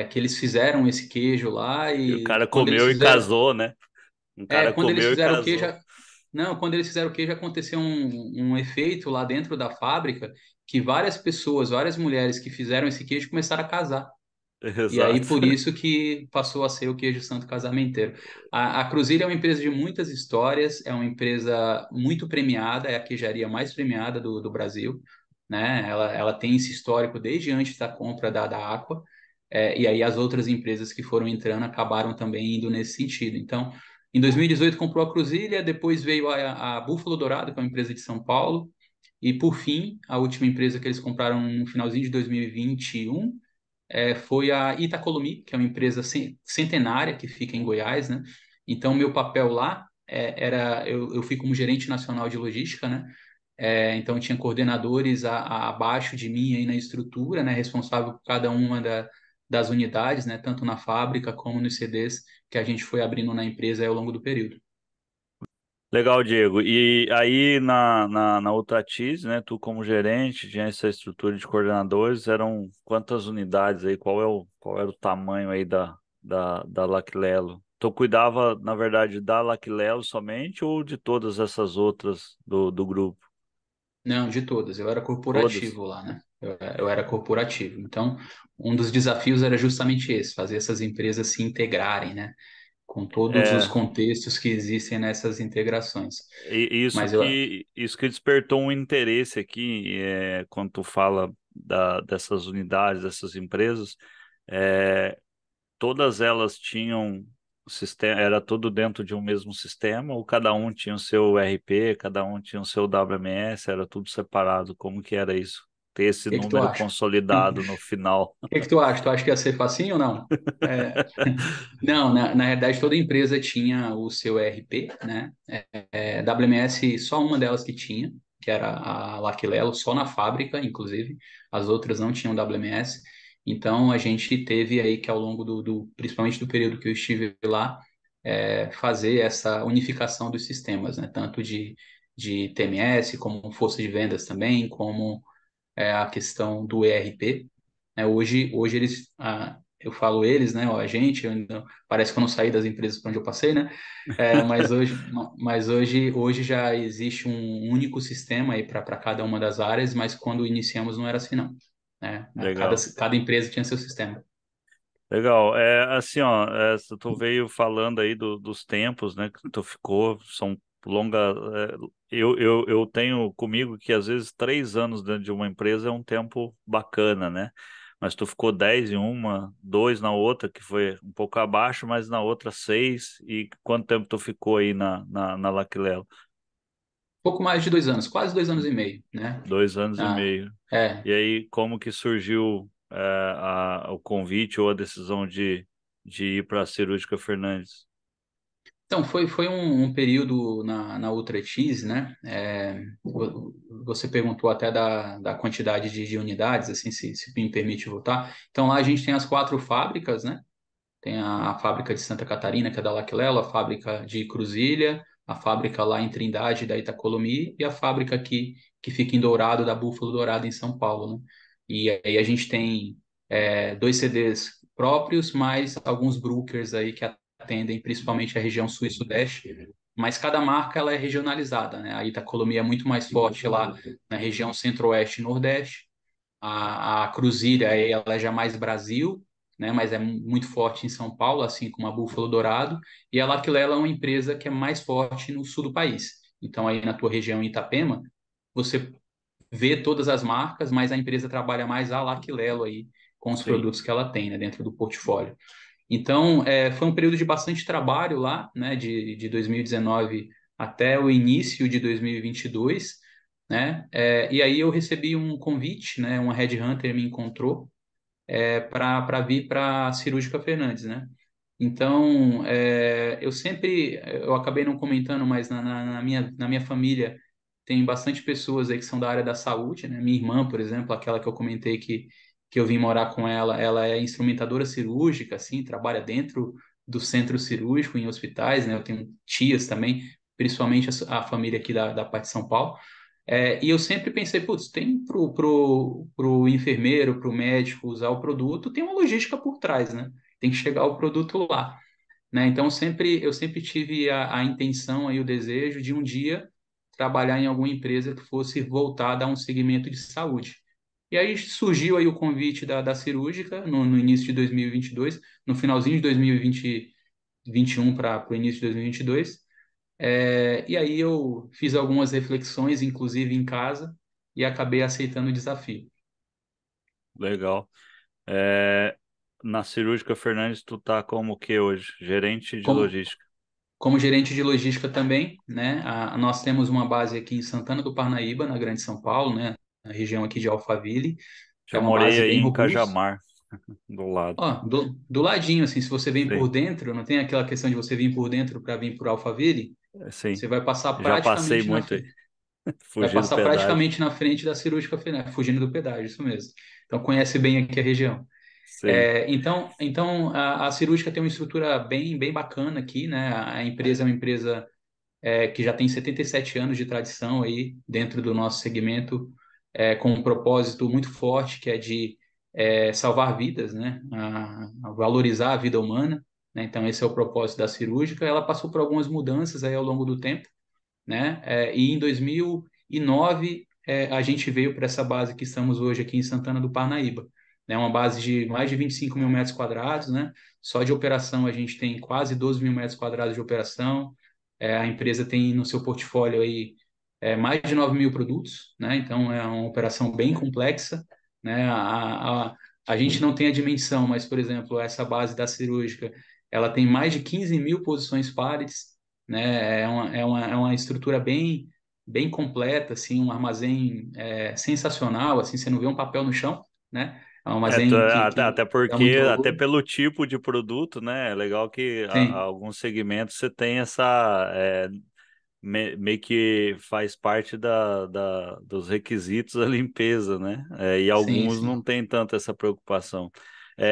que eles fizeram esse queijo lá E o e cara quando eles comeu e fizeram. casou, né? Um É, cara quando eles comeu e fizeram o queijo. casou. Não, quando eles fizeram o queijo, aconteceu um efeito lá dentro da fábrica que várias pessoas, várias mulheres que fizeram esse queijo começaram a casar. E aí, Exato. por isso que passou a ser o queijo santo casamenteiro. A Cruzilha é uma empresa de muitas histórias, é uma empresa muito premiada, é a queijaria mais premiada do Brasil, né? Ela tem esse histórico desde antes da compra da Aqua, e aí as outras empresas que foram entrando acabaram também indo nesse sentido. Então, em 2018 comprou a Cruzilha, depois veio a Búfalo Dourado, que é uma empresa de São Paulo, e por fim, a última empresa que eles compraram no finalzinho de 2021 foi a Itacolomi, que é uma empresa centenária que fica em Goiás, né? Então, meu papel lá eu fui como gerente nacional de logística, né? Então, tinha coordenadores abaixo de mim aí na estrutura, né? Responsável por cada uma das unidades, né? Tanto na fábrica como nos CDs que a gente foi abrindo na empresa aí ao longo do período. Legal, Diego. E aí na Ultratis, né? Tu como gerente, tinha essa estrutura de coordenadores, eram quantas unidades aí? Qual era o tamanho aí da Laclelo? Tu cuidava, na verdade, da Laclelo somente ou de todas essas outras do grupo? Não, de todas. Eu era Todas? corporativo lá, né? Eu era corporativo. Então, um dos desafios era justamente esse, fazer essas empresas se integrarem, né? Com todos os É, contextos que existem nessas integrações. e isso Mas eu, que isso que despertou um interesse aqui, quando tu fala dessas unidades, dessas empresas, é, todas elas tinham sistema, era tudo dentro de um mesmo sistema, ou cada um tinha o seu RP, cada um tinha o seu WMS, era tudo separado? Como que era isso? Ter esse que tu número acha? consolidado no final. Que tu acha? Tu acha que ia ser facinho ou não? É, não, na realidade toda empresa tinha o seu ERP, né? WMS só uma delas que tinha, que era a Laquilelo, só na fábrica, inclusive, as outras não tinham WMS. Então a gente teve aí que ao longo principalmente do período que eu estive lá, fazer essa unificação dos sistemas, né? Tanto de TMS, como força de vendas também, como a questão do ERP, né? Hoje eu falo eles, né? Ou a gente, parece que eu não saí das empresas para onde eu passei, né? Mas hoje já existe um único sistema aí para cada uma das áreas, mas quando iniciamos não era assim, não. Né? Cada, Legal. cada empresa tinha seu sistema. Legal. Assim, ó, tu veio falando aí dos tempos, né, que tu ficou, são longa, eu tenho comigo que às vezes 3 anos dentro de uma empresa é um tempo bacana, né? Mas tu ficou 10 em uma, 2 na outra, que foi um pouco abaixo, mas na outra 6. E quanto tempo tu ficou aí na Laclelo? Pouco mais de 2 anos, quase 2 anos e meio, né? 2 anos e meio. É, E aí, como que surgiu o convite ou a decisão de ir para a Cirúrgica Fernandes? então, foi um período na Ultra X, né? Você perguntou até da quantidade de unidades, assim, se me permite voltar. Então, lá a gente tem as 4 fábricas, né? Tem a fábrica de Santa Catarina, que é da Laclelo, a fábrica de Cruzilha, a fábrica lá em Trindade, da Itacolomi, e a fábrica aqui, que fica em Dourado, da Búfalo Dourado, em São Paulo, né? E aí a gente tem dois CDs próprios, mais alguns brokers aí que atendem principalmente a região sul e sudeste. Mas cada marca ela é regionalizada, né? A Itacolomi é muito mais forte lá na região centro-oeste e nordeste. A Cruzira ela é já mais Brasil, né? Mas é muito forte em São Paulo, assim como a Búfalo Dourado. E a Laquilela é uma empresa que é mais forte no sul do país. Então aí na tua região em Itapema, você vê todas as marcas, mas a empresa trabalha mais a Laquilelo aí com os Sim. produtos que ela tem, né, dentro do portfólio. Então, foi um período de bastante trabalho lá, né, de 2019 até o início de 2022, né, e aí eu recebi um convite, né, uma headhunter me encontrou para vir para a Cirúrgica Fernandes, né. Então, eu acabei não comentando, mas na minha família tem bastante pessoas aí que são da área da saúde, né? Minha irmã, por exemplo, aquela que eu comentei que eu vim morar com ela, ela é instrumentadora cirúrgica, assim, trabalha dentro do centro cirúrgico em hospitais, né? Eu tenho tias também, principalmente a família aqui da parte de São Paulo. E eu sempre pensei, putz, tem pro enfermeiro, pro médico usar o produto, tem uma logística por trás, né? Tem que chegar o produto lá, né? Então eu sempre tive a intenção e o desejo de um dia trabalhar em alguma empresa que fosse voltada a um segmento de saúde. E aí surgiu aí o convite da cirúrgica no início de 2022, no finalzinho de 2021 para o início de 2022. E aí eu fiz algumas reflexões, inclusive em casa, e acabei aceitando o desafio. Legal. É, na Cirúrgica Fernandes, tu tá como o que hoje? Gerente de Como, logística. como gerente de logística também, né? Nós temos uma base aqui em Santana do Parnaíba, na Grande São Paulo, né? Na região aqui de Alphaville. É Já uma morei base aí bem em robusta. Cajamar, do lado. Ó, do ladinho, assim, se você vem por Sim, dentro, não tem aquela questão de você vir por dentro para vir por Alphaville, sim. você vai passar Já passei praticamente na muito aí. frente. Vai Fugi do passar pedágio. praticamente na frente da cirúrgica Fener, fugindo do pedágio, isso mesmo. Então conhece bem aqui a região. Sim. Então a cirúrgica tem uma estrutura bem bacana aqui, né? A empresa é uma empresa que já tem 77 anos de tradição aí dentro do nosso segmento, com um propósito muito forte, que é de salvar vidas, né? A valorizar a vida humana, né? Então, esse é o propósito da cirúrgica. Ela passou por algumas mudanças aí ao longo do tempo, né? E em 2009, a gente veio para essa base que estamos hoje aqui em Santana do Parnaíba, né? Uma base de mais de 25 mil metros quadrados, né? Só de operação a gente tem quase 12 mil metros quadrados de operação. A empresa tem no seu portfólio aí mais de 9 mil produtos, né? Então é uma operação bem complexa, né? A gente não tem a dimensão, mas, por exemplo, essa base da cirúrgica, ela tem mais de 15 mil posições pares, né? É uma estrutura bem completa, assim, um armazém sensacional, assim, você não vê um papel no chão, né? É um armazém que Até dá muito porque, até orgulho. pelo tipo de produto, né? É legal que Sim, alguns segmentos você tem essa. Meio que faz parte dos requisitos da limpeza, né? E sim, alguns não sim, têm tanto essa preocupação. sim.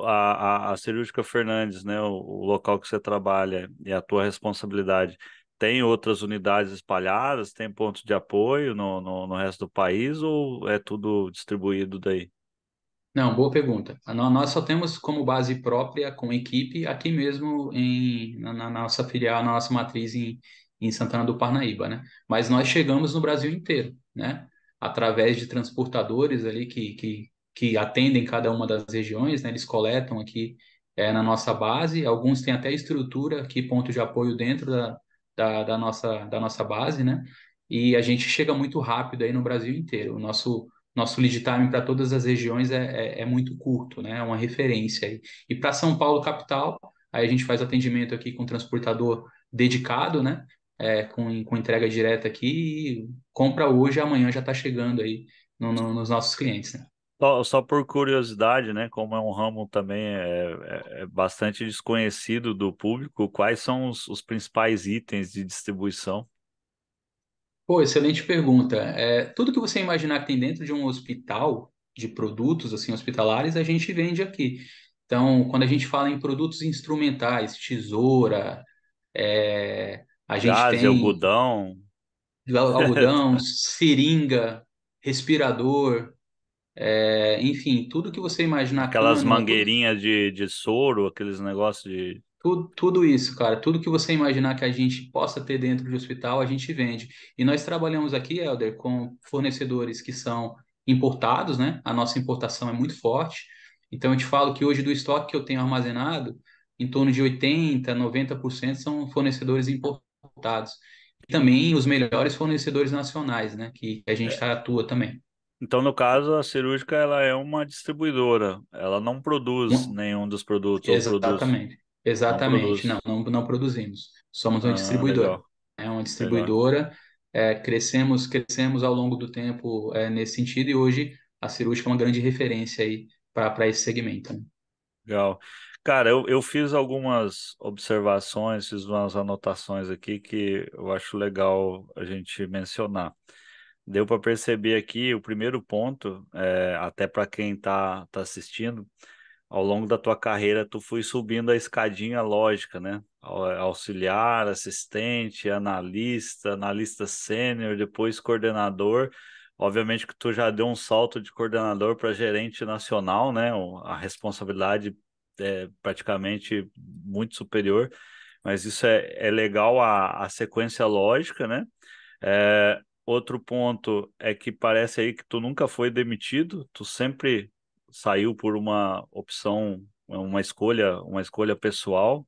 A Cirúrgica Fernandes, né? O local que você trabalha e a tua responsabilidade. Tem outras unidades espalhadas? Tem pontos de apoio no resto do país ou é tudo distribuído daí? Não, boa pergunta. Nós só temos como base própria, com equipe, aqui mesmo na nossa filial, na nossa matriz em Santana do Parnaíba, né? Mas nós chegamos no Brasil inteiro, né? Através de transportadores ali que atendem cada uma das regiões, né? Eles coletam aqui na nossa base. Alguns têm até estrutura aqui, ponto de apoio dentro da nossa base, né? E a gente chega muito rápido aí no Brasil inteiro. O nosso lead time para todas as regiões é muito curto, né? É uma referência aí. E para São Paulo, capital, aí a gente faz atendimento aqui com transportador dedicado, né? Com entrega direta aqui e compra hoje, amanhã já está chegando aí nos nossos clientes, né? Só por curiosidade, né? Como é um ramo também é bastante desconhecido do público, quais são os principais itens de distribuição? Pô, excelente pergunta. Tudo que você imaginar que tem dentro de um hospital, de produtos assim hospitalares, a gente vende aqui. Então, quando a gente fala em produtos instrumentais, tesoura, a gente Gás e tem algodão. algodão, seringa, respirador, Enfim, tudo que você imaginar, Aquelas cânula, tudo, mangueirinhas de soro, aqueles negócios de. tudo isso, cara, tudo que você imaginar que a gente possa ter dentro de hospital, a gente vende. E nós trabalhamos aqui, Helder, com fornecedores que são importados, né? A nossa importação é muito forte. Então, eu te falo que hoje do estoque que eu tenho armazenado, em torno de 80, 90% são fornecedores importados. E também os melhores fornecedores nacionais, né? Que a gente atua também. Então, no caso, a cirúrgica ela é uma distribuidora. Ela não produz nenhum dos produtos, ou produz. Exatamente, Não exatamente. Não, produz. não produzimos. Somos uma Ah, distribuidora. legal, É uma legal, distribuidora. Crescemos ao longo do tempo nesse sentido e hoje a cirúrgica é uma grande referência aí para esse segmento, né? legal. Cara, eu fiz algumas observações, fiz umas anotações aqui que eu acho legal a gente mencionar. Deu para perceber aqui o primeiro ponto, até para quem tá assistindo. Ao longo da tua carreira, tu foi subindo a escadinha lógica, né? Auxiliar, assistente, analista, analista sênior, depois coordenador. Obviamente que tu já deu um salto de coordenador para gerente nacional, né? A responsabilidade é praticamente muito superior, mas isso é legal a sequência lógica, né? Outro ponto é que parece aí que tu nunca foi demitido, tu sempre saiu por uma opção, uma escolha pessoal.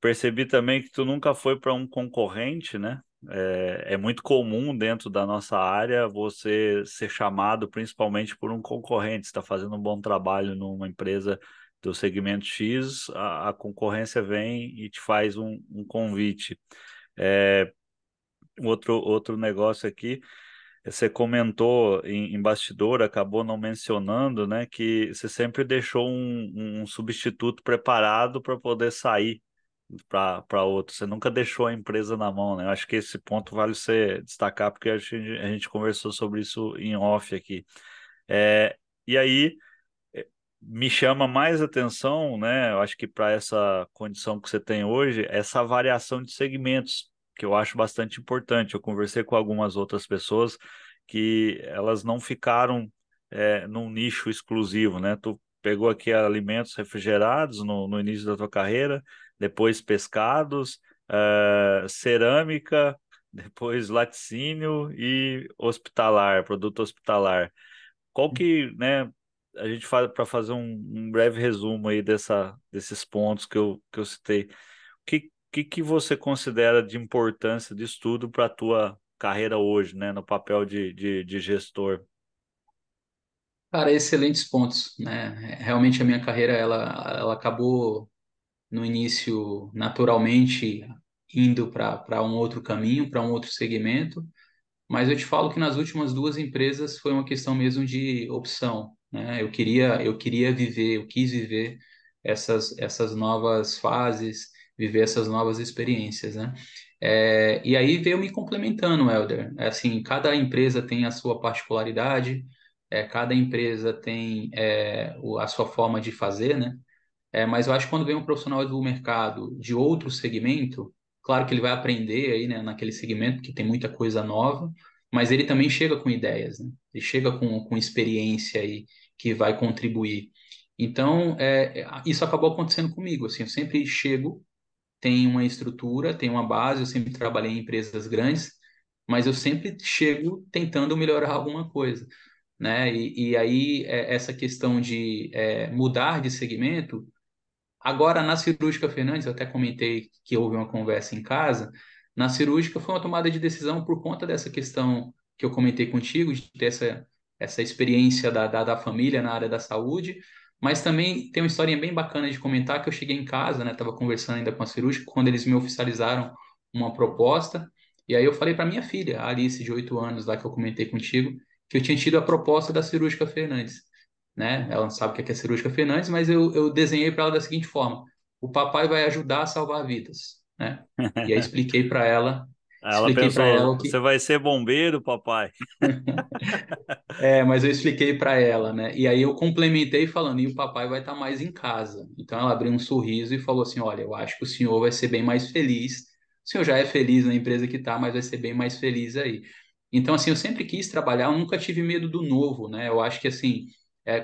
Percebi também que tu nunca foi para um concorrente, né? É muito comum dentro da nossa área você ser chamado principalmente por um concorrente. Está fazendo um bom trabalho numa empresa do segmento X, a concorrência vem e te faz um convite. É, outro negócio aqui, você comentou em bastidor, acabou não mencionando, né, que você sempre deixou um substituto preparado para poder sair para outro. Você nunca deixou a empresa na mão, né? Eu acho que esse ponto vale você destacar, porque a gente conversou sobre isso em off aqui. É, e aí me chama mais atenção, né? Eu acho que para essa condição que você tem hoje, essa variação de segmentos, que eu acho bastante importante. Eu conversei com algumas outras pessoas que elas não ficaram num nicho exclusivo, né? Tu pegou aqui alimentos refrigerados no início da tua carreira, depois pescados, cerâmica, depois laticínio e hospitalar, produto hospitalar. Qual que, né, a gente faz para fazer um breve resumo aí desses pontos que eu citei. Que você considera de importância de estudo para a tua carreira hoje, né, no papel de gestor? Cara, excelentes pontos, né? Realmente a minha carreira ela acabou no início naturalmente indo para um outro caminho, para um outro segmento. Mas eu te falo que nas últimas duas empresas foi uma questão mesmo de opção, né? Eu queria viver, eu quis viver essas novas fases, viver essas novas experiências, né? E aí veio me complementando, Helder. É assim, cada empresa tem a sua particularidade, cada empresa tem a sua forma de fazer, né? Mas eu acho que quando vem um profissional do mercado de outro segmento, claro que ele vai aprender aí, né, naquele segmento, que tem muita coisa nova, mas ele também chega com ideias, né? Ele chega com experiência aí que vai contribuir. Então, isso acabou acontecendo comigo, assim, eu sempre chego, tenho uma estrutura, tenho uma base, eu sempre trabalhei em empresas grandes, mas eu sempre chego tentando melhorar alguma coisa, né? E aí, essa questão de mudar de segmento. Agora, na cirúrgica Fernandes, eu até comentei que houve uma conversa em casa. Na cirúrgica foi uma tomada de decisão por conta dessa questão que eu comentei contigo, de ter essa experiência da família na área da saúde, mas também tem uma historinha bem bacana de comentar que eu cheguei em casa, né? Estava conversando ainda com a cirúrgica, quando eles me oficializaram uma proposta, e aí eu falei para minha filha, a Alice, de 8 anos, lá que eu comentei contigo, que eu tinha tido a proposta da cirúrgica Fernandes, né? Ela não sabe o que é cirúrgica Fernandes, mas eu desenhei para ela da seguinte forma: o papai vai ajudar a salvar vidas, né? E aí Ela expliquei para ela pensou, o você que, vai ser bombeiro, papai? mas eu expliquei para ela, né? E aí eu complementei falando, e o papai vai estar mais em casa. Então ela abriu um sorriso e falou assim: olha, eu acho que o senhor vai ser bem mais feliz. O senhor já é feliz na empresa que está, mas vai ser bem mais feliz aí. Então, assim, eu sempre quis trabalhar, eu nunca tive medo do novo, né? Eu acho que, assim,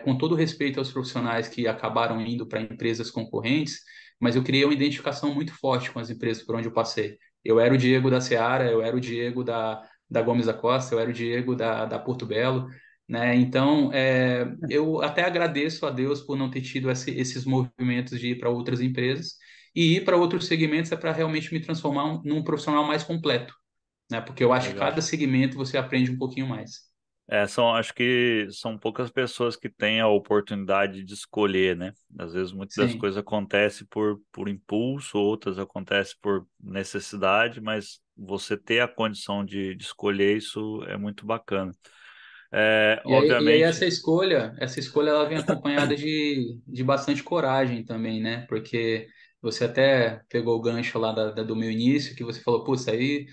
com todo respeito aos profissionais que acabaram indo para empresas concorrentes, mas eu criei uma identificação muito forte com as empresas por onde eu passei. Eu era o Diego da Seara, eu era o Diego da Gomes da Costa, eu era o Diego da Porto Belo, né? Então, eu até agradeço a Deus por não ter tido esses movimentos de ir para outras empresas, e ir para outros segmentos é para realmente me transformar num profissional mais completo, né? Porque eu acho que Legal. cada segmento você aprende um pouquinho mais. Acho que são poucas pessoas que têm a oportunidade de escolher, né? Às vezes muitas das Sim. coisas acontecem por impulso, outras acontecem por necessidade, mas você ter a condição de escolher isso é muito bacana. E aí Obviamente, essa escolha ela vem acompanhada de bastante coragem também, né? Porque você até pegou o gancho lá do meu início, que você falou, putz, aí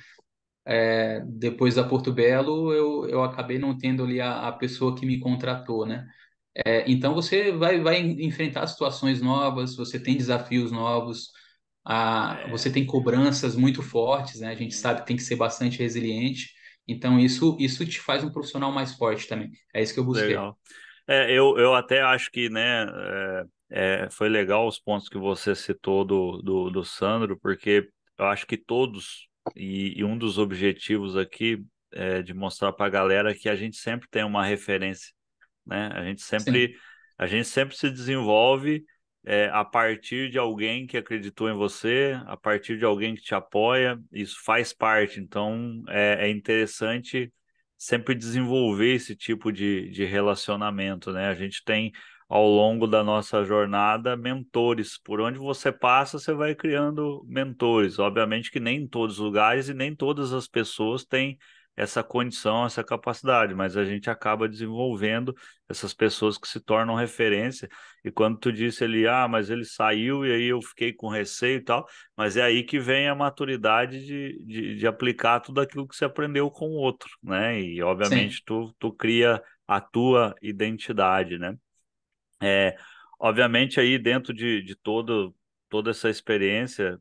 depois da Porto Belo eu acabei não tendo ali a pessoa que me contratou, né? Então você vai enfrentar situações novas, você tem desafios novos, você é, tem cobranças muito fortes, né? A gente sabe que tem que ser bastante resiliente. Então isso te faz um profissional mais forte também. É isso que eu busquei. legal. Eu até acho que, né, foi legal os pontos que você citou do Sandro, porque eu acho que todos, e um dos objetivos aqui é de mostrar para a galera que a gente sempre tem uma referência, né? Sim, A gente sempre se desenvolve a partir de alguém que acreditou em você, a partir de alguém que te apoia, isso faz parte. Então, é interessante sempre desenvolver esse tipo de relacionamento, né? A gente tem ao longo da nossa jornada mentores. Por onde você passa, você vai criando mentores. Obviamente que nem em todos os lugares e nem todas as pessoas têm essa condição, essa capacidade, mas a gente acaba desenvolvendo essas pessoas que se tornam referência. E quando tu disse ali, mas ele saiu e aí eu fiquei com receio e tal, mas é aí que vem a maturidade de aplicar tudo aquilo que você aprendeu com o outro, né? E sim. obviamente tu cria a tua identidade, né? É, obviamente aí dentro de toda essa experiência,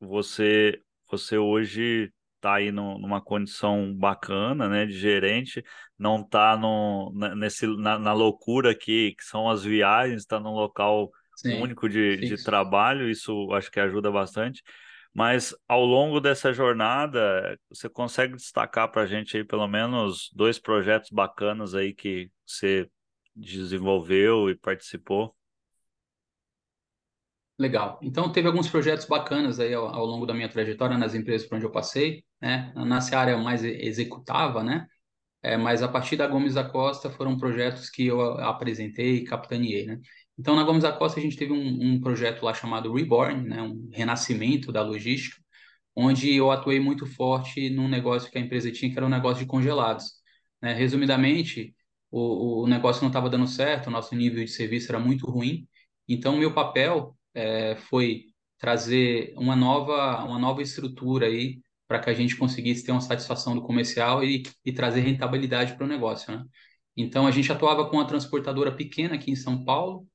você, você hoje está aí numa condição bacana, né, de gerente, não está na loucura que são as viagens, está num local Sim, único de fixo. trabalho, isso acho que ajuda bastante. Mas ao longo dessa jornada, você consegue destacar para a gente aí pelo menos dois projetos bacanas aí que você desenvolveu e participou? Legal. Então, teve alguns projetos bacanas aí ao longo da minha trajetória nas empresas por onde eu passei, né? Nessa área mais executava, né? Mas a partir da Gomes da Costa foram projetos que eu apresentei e capitaneei, né? Então, na Gomes da Costa a gente teve um projeto lá chamado Reborn, né? Um renascimento da logística, onde eu atuei muito forte num negócio que a empresa tinha, que era um negócio de congelados, né? Resumidamente, o negócio não estava dando certo, o nosso nível de serviço era muito ruim, então meu papel foi trazer uma nova estrutura aí para que a gente conseguisse ter uma satisfação do comercial e trazer rentabilidade para o negócio, né? Então a gente atuava com uma transportadora pequena aqui em São Paulo,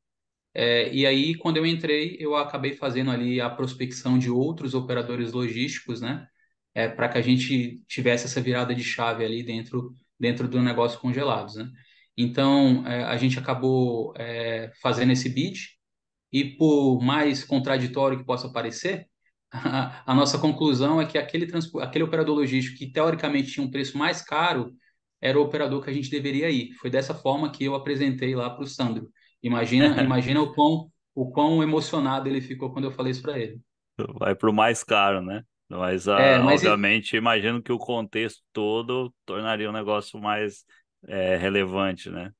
e aí, quando eu entrei, eu acabei fazendo ali a prospecção de outros operadores logísticos, né? Para que a gente tivesse essa virada de chave ali dentro do negócio congelados, né? Então, a gente acabou fazendo esse bid, e por mais contraditório que possa parecer, a nossa conclusão é que aquele operador logístico que teoricamente tinha um preço mais caro era o operador que a gente deveria ir. Foi dessa forma que eu apresentei lá para o Sandro. Imagina o quão emocionado ele ficou quando eu falei isso para ele. Vai para o mais caro, né? Mas, É, mas obviamente, imagino que o contexto todo tornaria o negócio mais relevante, né?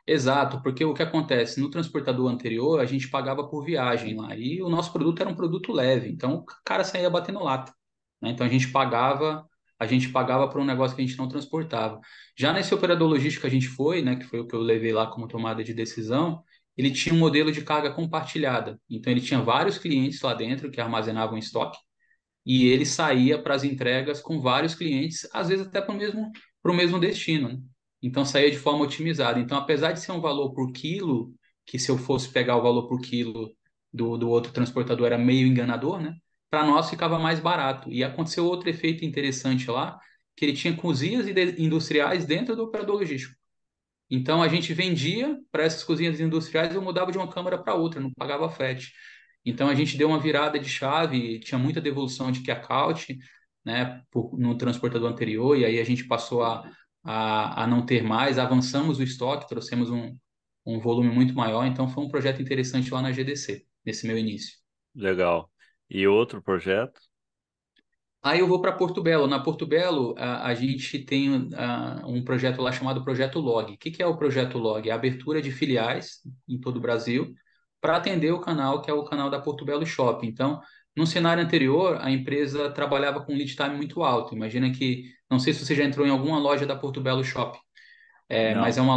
exato, porque o que acontece? No transportador anterior, a gente pagava por viagem lá, e o nosso produto era um produto leve, então o cara saía batendo lata, né? Então a gente pagava por um negócio que a gente não transportava. Já nesse operador logístico que a gente foi, né, que foi o que eu levei lá como tomada de decisão, ele tinha um modelo de carga compartilhada. Então ele tinha vários clientes lá dentro que armazenavam estoque, e ele saía para as entregas com vários clientes, às vezes até para o mesmo destino, né? Então saía de forma otimizada. Então, apesar de ser um valor por quilo, que se eu fosse pegar o valor por quilo do outro transportador era meio enganador, né? Para nós ficava mais barato. E aconteceu outro efeito interessante lá, que ele tinha cozinhas industriais dentro do operador logístico. Então a gente vendia para essas cozinhas industriais, eu mudava de uma câmara para outra, não pagava frete. Então a gente deu uma virada de chave, tinha muita devolução de key account, né, no transportador anterior, e aí a gente passou a não ter mais, avançamos o estoque, trouxemos um volume muito maior, então foi um projeto interessante lá na GDC, nesse meu início. Legal. E outro projeto? Aí eu vou para Porto Belo. Na Porto Belo, a gente tem um projeto lá chamado Projeto Log. O que que é o Projeto Log? É a abertura de filiais em todo o Brasil para atender o canal, que é o canal da Porto Belo Shopping. Então, no cenário anterior, a empresa trabalhava com lead time muito alto. Imagina que, não sei se você já entrou em alguma loja da Porto Belo Shopping, mas Não. é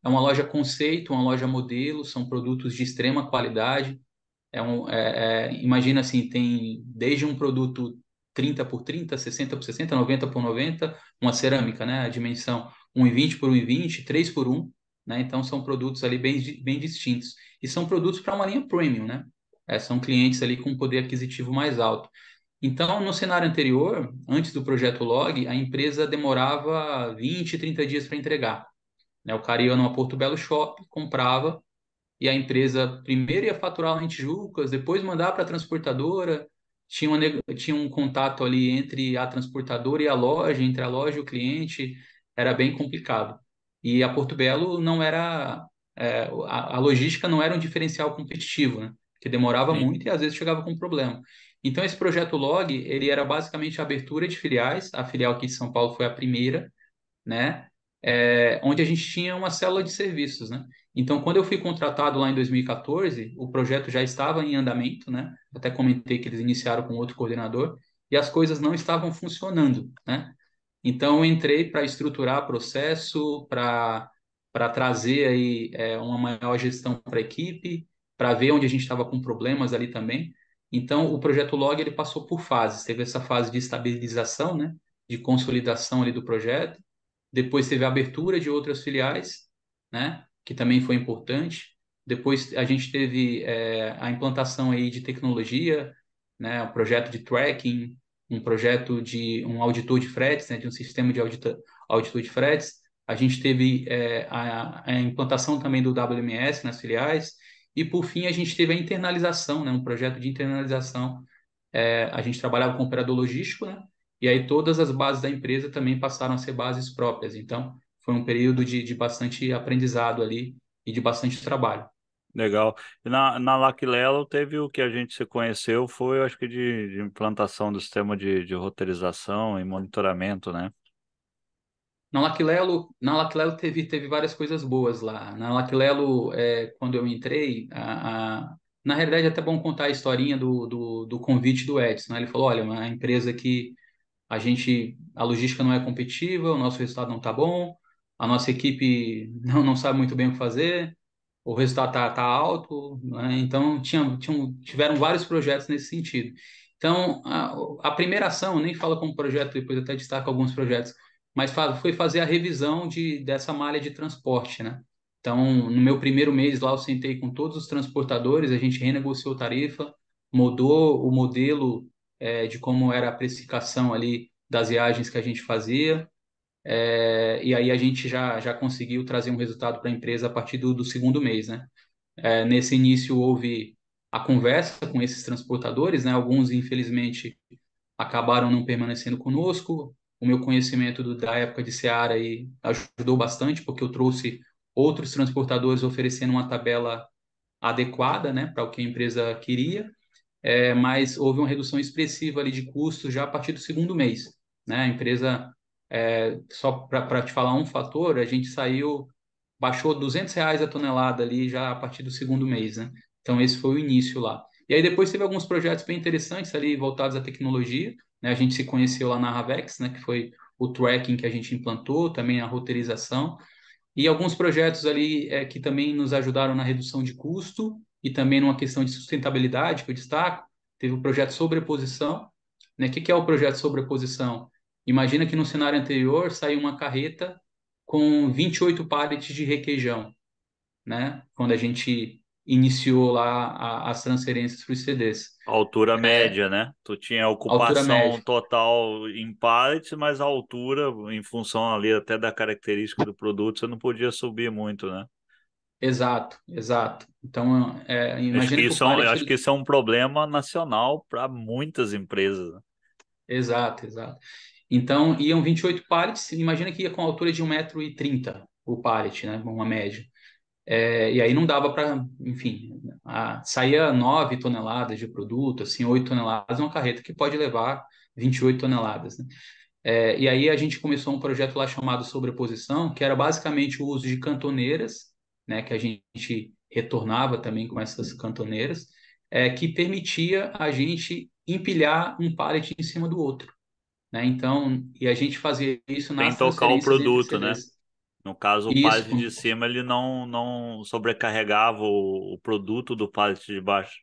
uma loja conceito, uma loja modelo, são produtos de extrema qualidade. Imagina assim, tem desde um produto 30 por 30, 60 por 60, 90 por 90, uma cerâmica, né? A dimensão 1,20 por 1,20, 3 por 1, né? Então são produtos ali bem distintos. E são produtos para uma linha premium, né? São clientes ali com poder aquisitivo mais alto. Então, no cenário anterior, antes do projeto Log, a empresa demorava 20, 30 dias para entregar, né? O cara ia numa Porto Belo Shop, comprava, e a empresa primeiro ia faturar lá em Tijucas, depois mandar para a transportadora, tinha um contato ali entre a transportadora e a loja, entre a loja e o cliente, era bem complicado. E a Porto Belo não era, a logística não era um diferencial competitivo, né? Que demorava Sim. muito e às vezes chegava com problema. Então esse projeto Log, ele era basicamente a abertura de filiais, a filial aqui de São Paulo foi a primeira, né? Onde a gente tinha uma célula de serviços, né? Então, quando eu fui contratado lá em 2014, o projeto já estava em andamento, né? Até comentei que eles iniciaram com outro coordenador e as coisas não estavam funcionando, né? Então, eu entrei para estruturar processo, para trazer aí uma maior gestão para a equipe, para ver onde a gente estava com problemas ali também. Então, o projeto Log ele passou por fases. Teve essa fase de estabilização, né? De consolidação ali do projeto. Depois teve a abertura de outras filiais, né? Que também foi importante. Depois a gente teve a implantação aí de tecnologia, né? Um projeto de tracking, um projeto de um auditor de fretes, né? De um sistema de auditor de fretes. A gente teve a implantação também do WMS nas filiais. E, por fim, a gente teve a internalização, né? Um projeto de internalização. A gente trabalhava com operador logístico, né? E aí todas as bases da empresa também passaram a ser bases próprias. Então, foi um período de bastante aprendizado ali e de bastante trabalho. Legal. E na Laclelo teve o que a gente se conheceu, foi, eu acho que de implantação do sistema de roteirização e monitoramento, né? Na Laclelo teve várias coisas boas lá. Na Laclelo, quando eu entrei, na realidade é até bom contar a historinha do convite do Edson, né? Ele falou, olha, uma empresa que a logística não é competitiva, o nosso resultado não está bom, a nossa equipe não sabe muito bem o que fazer, o resultado tá alto, né? Então tiveram vários projetos nesse sentido. Então a primeira ação, eu nem falo como projeto, depois eu até destaco alguns projetos, mas foi fazer a revisão dessa malha de transporte, né? Então, no meu primeiro mês lá, eu sentei com todos os transportadores, a gente renegociou tarifa, mudou o modelo de como era a precificação ali das viagens que a gente fazia, e aí a gente já conseguiu trazer um resultado para a empresa a partir do segundo mês, né? Nesse início houve a conversa com esses transportadores, né? Alguns, infelizmente, acabaram não permanecendo conosco. O meu conhecimento da época de Seara aí ajudou bastante, porque eu trouxe outros transportadores oferecendo uma tabela adequada, né, para o que a empresa queria, mas houve uma redução expressiva ali de custos já a partir do segundo mês, né? A empresa, só para te falar um fator, a gente baixou R$ 200 a tonelada ali já a partir do segundo mês, né? Então esse foi o início lá. E aí depois teve alguns projetos bem interessantes ali voltados à tecnologia, né? A gente se conheceu lá na Ravex, né? Que foi o tracking que a gente implantou, também a roteirização. E alguns projetos ali que também nos ajudaram na redução de custo e também numa questão de sustentabilidade, que eu destaco. Teve o projeto sobreposição, né? O que que é o projeto sobreposição? Imagina que no cenário anterior saiu uma carreta com 28 pallets de requeijão, né? Quando a gente iniciou lá as transferências para os CDs. Altura média, né? Tu tinha Altura ocupação média. total em pallets, mas a altura, em função ali até da característica do produto, você não podia subir muito, né? Exato, exato. Então, imagina que o pallet... Acho que isso é um problema nacional para muitas empresas, né? Exato, exato. Então, iam 28 pallets, imagina que ia com a altura de 1,30 m o pallet, né? Uma média. E aí não dava para, enfim, saía 9 toneladas de produto, assim, 8 toneladas, uma carreta que pode levar 28 toneladas, né? E aí a gente começou um projeto lá chamado Sobreposição, que era basicamente o uso de cantoneiras, né, que a gente retornava também com essas cantoneiras, que permitia a gente empilhar um pallet em cima do outro, né? Então, e a gente fazia isso Sem nas tocar o transferências entre produto, né? CDs. No caso, o Isso, pallet de cima ele não sobrecarregava o produto do pallet de baixo.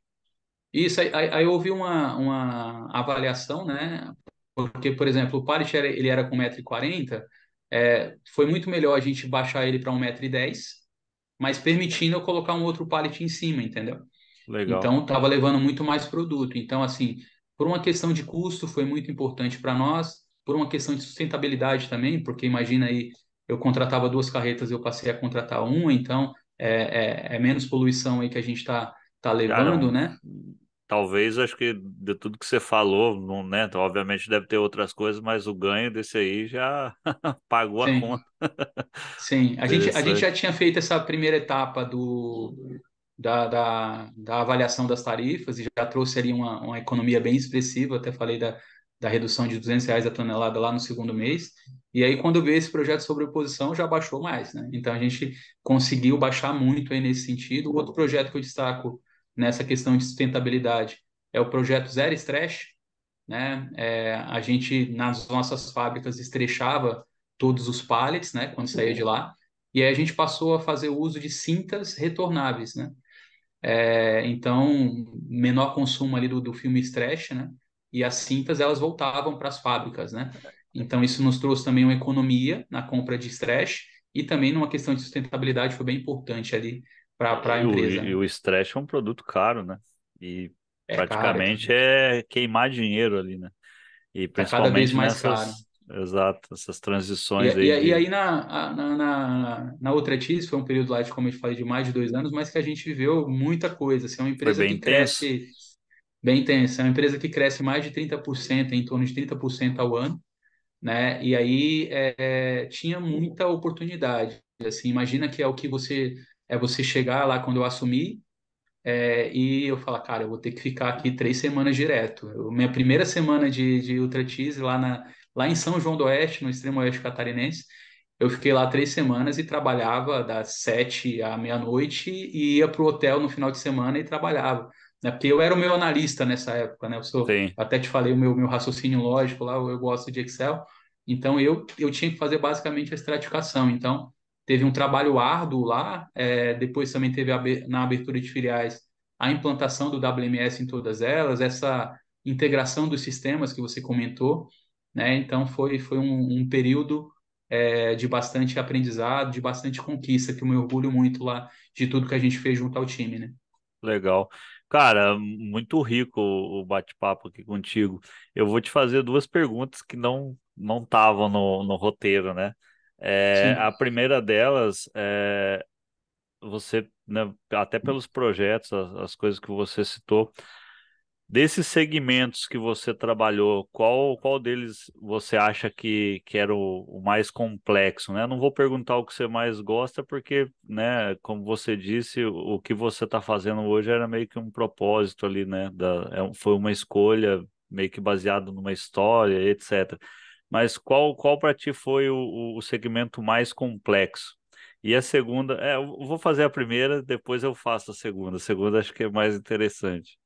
isso. Aí houve uma avaliação, né? Porque, por exemplo, o pallet ele era com 1,40 m, foi muito melhor a gente baixar ele para 1,10 m, mas permitindo eu colocar um outro pallet em cima, entendeu? Legal. Então, estava levando muito mais produto. Então, assim, por uma questão de custo, foi muito importante para nós, por uma questão de sustentabilidade também, porque imagina aí, eu contratava duas carretas, eu passei a contratar uma, então é menos poluição aí que a gente tá Cara, levando, né? talvez acho que de tudo que você falou, não, né? Então, obviamente deve ter outras coisas, mas o ganho desse aí já pagou a Sim, conta. sim. A gente já Interessante. tinha feito essa primeira etapa da avaliação das tarifas e já trouxe ali uma economia bem expressiva. Até falei da redução de R$ 200 a tonelada lá no segundo mês. E aí, quando veio esse projeto sobre oposição, já baixou mais, né? Então, a gente conseguiu baixar muito aí nesse sentido. O outro projeto que eu destaco nessa questão de sustentabilidade é o projeto Zero Stress, né? A gente, nas nossas fábricas, estrechava todos os pallets, né? Quando saía de lá. E aí a gente passou a fazer o uso de cintas retornáveis, né? Então, menor consumo ali do filme stretch, né? E as cintas, elas voltavam para as fábricas, né? Então, isso nos trouxe também uma economia na compra de stretch e também numa questão de sustentabilidade foi bem importante ali para a empresa, E né? o stretch é um produto caro, né? E É caro, praticamente é queimar dinheiro ali, né? E tá cada vez principalmente mais caro. nessas, exato, essas E, transições e, aí e de. aí na outra TIS, foi um período lá, de, como eu te falei, de mais de 2 anos, mas que a gente viveu muita coisa. Assim, é uma Foi empresa bem que intenso? cresce bem intensa, é uma empresa que cresce mais de 30%, em torno de 30% ao ano, né? E aí tinha muita oportunidade. Assim, imagina que é o que você chegar lá quando eu assumi, e eu falar, cara, eu vou ter que ficar aqui 3 semanas direto. Minha primeira semana de Ultra Cheese lá em São João do Oeste, no extremo oeste catarinense, eu fiquei lá 3 semanas e trabalhava das 7 à meia-noite e ia para o hotel no final de semana e trabalhava, né? Porque eu era o meu analista nessa época, né? Sim. Até te falei o meu raciocínio lógico lá, eu gosto de Excel. Então eu tinha que fazer basicamente a estratificação. Então teve um trabalho árduo lá. Depois também teve na abertura de filiais a implantação do WMS em todas elas, essa integração dos sistemas que você comentou, né? Então foi um período de bastante aprendizado, de bastante conquista, que eu me orgulho muito lá de tudo que a gente fez junto ao time, né? Legal. Cara, muito rico o bate-papo aqui contigo. Eu vou te fazer duas perguntas que não estavam no roteiro, né? A Sim. primeira delas é você, né, até pelos projetos, as coisas que você citou, desses segmentos que você trabalhou, qual deles você acha que era o mais complexo, né? Não vou perguntar o que você mais gosta, porque, né, como você disse, o que você está fazendo hoje era meio que um propósito ali, né? Foi uma escolha meio que baseado numa história, etc. Mas qual para ti foi o segmento mais complexo? E a segunda, eu vou fazer a primeira, depois eu faço a segunda. A segunda acho que é mais interessante.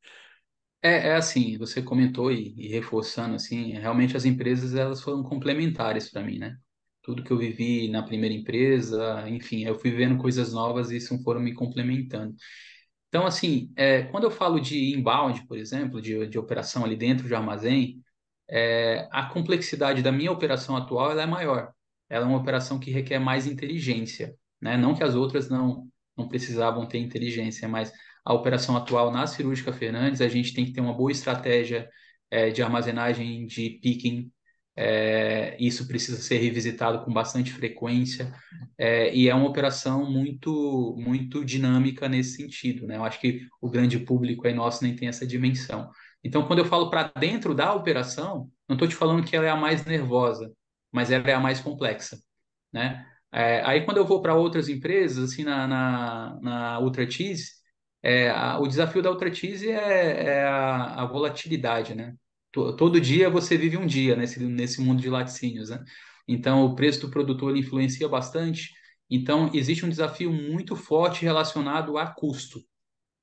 É assim, você comentou e reforçando assim, realmente as empresas elas foram complementares para mim, né? Tudo que eu vivi na primeira empresa, enfim, eu fui vendo coisas novas e isso foram me complementando. Então, assim, quando eu falo de inbound, por exemplo, de operação ali dentro de armazém, a complexidade da minha operação atual ela é maior. Ela é uma operação que requer mais inteligência, né? Não que as outras não precisavam ter inteligência, mas a operação atual na Cirúrgica Fernandes, a gente tem que ter uma boa estratégia de armazenagem, de picking, isso precisa ser revisitado com bastante frequência, e é uma operação muito, muito dinâmica nesse sentido, né? Eu acho que o grande público aí nosso nem tem essa dimensão. Então, quando eu falo para dentro da operação, não estou te falando que ela é a mais nervosa, mas ela é a mais complexa, né? Aí, quando eu vou para outras empresas, assim, na Ultra Cheese, o desafio da Ultra Cheese é a volatilidade, né? Todo dia você vive um dia nesse mundo de laticínios, né? Então, o preço do produtor ele influencia bastante. Então, existe um desafio muito forte relacionado a custo,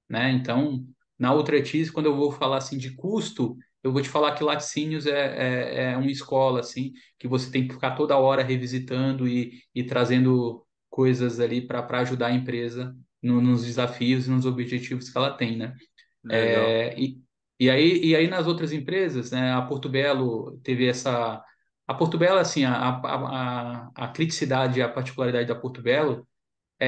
né? Então, na Ultra Cheese, quando eu vou falar assim de custo, eu vou te falar que laticínios é uma escola assim que você tem que ficar toda hora revisitando e trazendo coisas ali para ajudar a empresa nos desafios e nos objetivos que ela tem, né? Legal. É, e, e aí nas outras empresas, né, a Portobello teve essa. A Portobello, assim, a criticidade, a particularidade da Portobello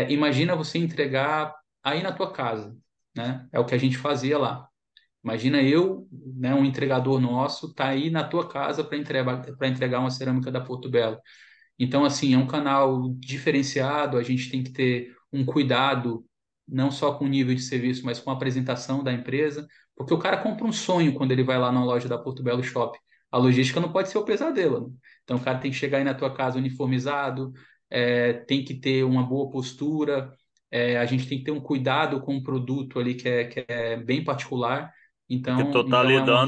imagina você entregar aí na tua casa, né? É o que a gente fazia lá. Imagina eu, né, um entregador nosso, tá aí na tua casa para entregar uma cerâmica da Portobello. Então, assim, é um canal diferenciado, a gente tem que ter um cuidado, não só com o nível de serviço, mas com a apresentação da empresa, porque o cara compra um sonho quando ele vai lá na loja da Portobello Shop. A logística não pode ser o pesadelo, né? Então, o cara tem que chegar aí na tua casa uniformizado, tem que ter uma boa postura, a gente tem que ter um cuidado com o produto ali que é bem particular. Porque Então é uma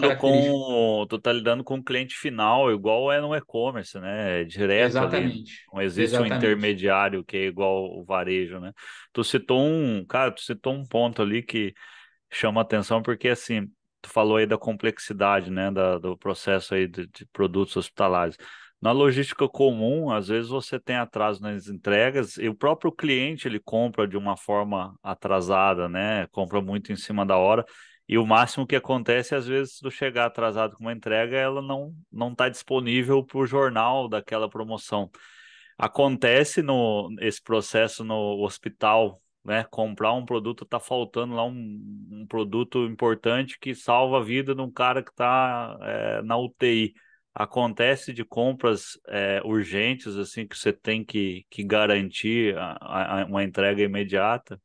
característica. tu tá lidando com o cliente final, igual é no e-commerce, né? É direto ali. Exatamente, Não existe um exatamente. intermediário que é igual o varejo, né? Tu citou um ponto ali que chama atenção, porque assim, tu falou aí da complexidade, né? Do processo aí de produtos hospitalares. Na logística comum, às vezes você tem atraso nas entregas e o próprio cliente ele compra de uma forma atrasada, né? Compra muito em cima da hora. E o máximo que acontece, às vezes, se tu chegar atrasado com uma entrega, ela não está disponível para o jornal daquela promoção. Acontece esse processo no hospital, né? Comprar um produto, tá faltando lá um produto importante que salva a vida de um cara que está na UTI. Acontece de compras urgentes, assim, que você tem que garantir uma entrega imediata.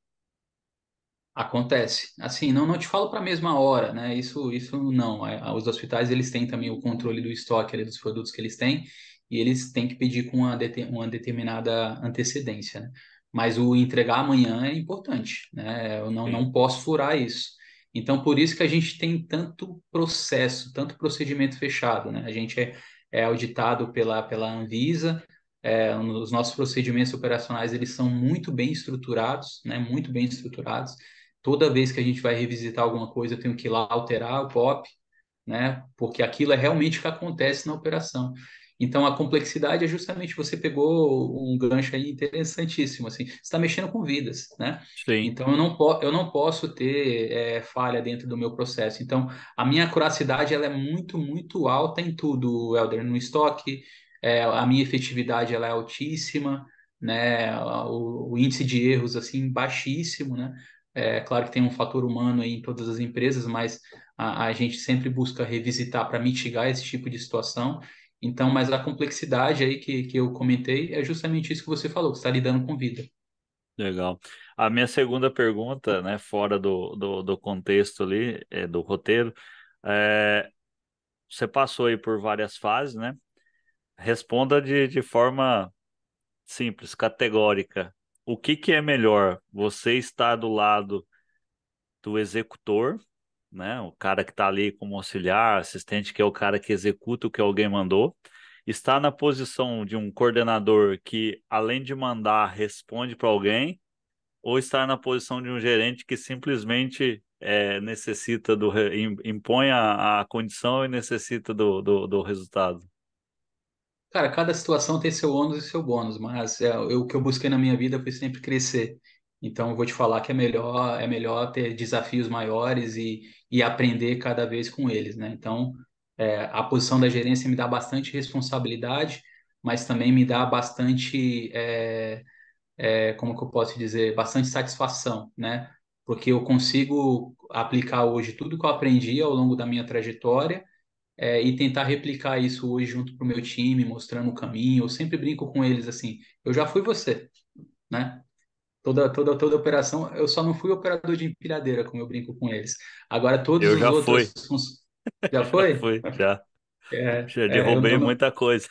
Acontece. Assim, não te falo para a mesma hora, né? Isso não. Os hospitais eles têm também o controle do estoque ali, dos produtos que eles têm e eles têm que pedir com uma determinada antecedência, né? Mas o entregar amanhã é importante, né? Eu não Sim, posso furar isso. Então, por isso que a gente tem tanto processo, tanto procedimento fechado, né? A gente é auditado pela Anvisa. Os nossos procedimentos operacionais eles são muito bem estruturados, né? Muito bem estruturados. Toda vez que a gente vai revisitar alguma coisa, eu tenho que ir lá alterar o POP, né? Porque aquilo é realmente o que acontece na operação. Então, a complexidade é justamente você pegou um gancho aí interessantíssimo, assim, você está mexendo com vidas, né? sim. Então, eu não posso ter falha dentro do meu processo. Então, a minha acuracidade ela é muito, muito alta em tudo, Helder, no estoque, a minha efetividade ela é altíssima, né? O índice de erros, assim, baixíssimo, né? É claro que tem um fator humano aí em todas as empresas, mas a gente sempre busca revisitar para mitigar esse tipo de situação. Então, mas a complexidade aí que eu comentei é justamente isso que você falou, que você está lidando com vida. Legal. A minha segunda pergunta, né, fora do contexto ali, do roteiro, é, você passou aí por várias fases, né? Responda de forma simples, categórica. O que é melhor? Você estar do lado do executor, né? O cara que está ali como auxiliar, assistente, que é o cara que executa o que alguém mandou. Está na posição de um coordenador que, além de mandar, responde para alguém ou estar na posição de um gerente que simplesmente necessita impõe a condição e necessita do resultado. Cara, cada situação tem seu ônus e seu bônus, mas o que eu busquei na minha vida foi sempre crescer. Então, eu vou te falar que é melhor ter desafios maiores e aprender cada vez com eles, né? Então, a posição da gerência me dá bastante responsabilidade, mas também me dá bastante como que eu posso dizer, bastante satisfação, né? Porque eu consigo aplicar hoje tudo que eu aprendi ao longo da minha trajetória, e tentar replicar isso hoje junto para o meu time, mostrando o caminho. Eu sempre brinco com eles assim, eu já fui você, né? Toda operação, eu só não fui operador de empilhadeira, como eu brinco com eles. Agora, todos Eu os já outros. fui, Já já foi? fui, já. Já Eu derrubei não. muita coisa.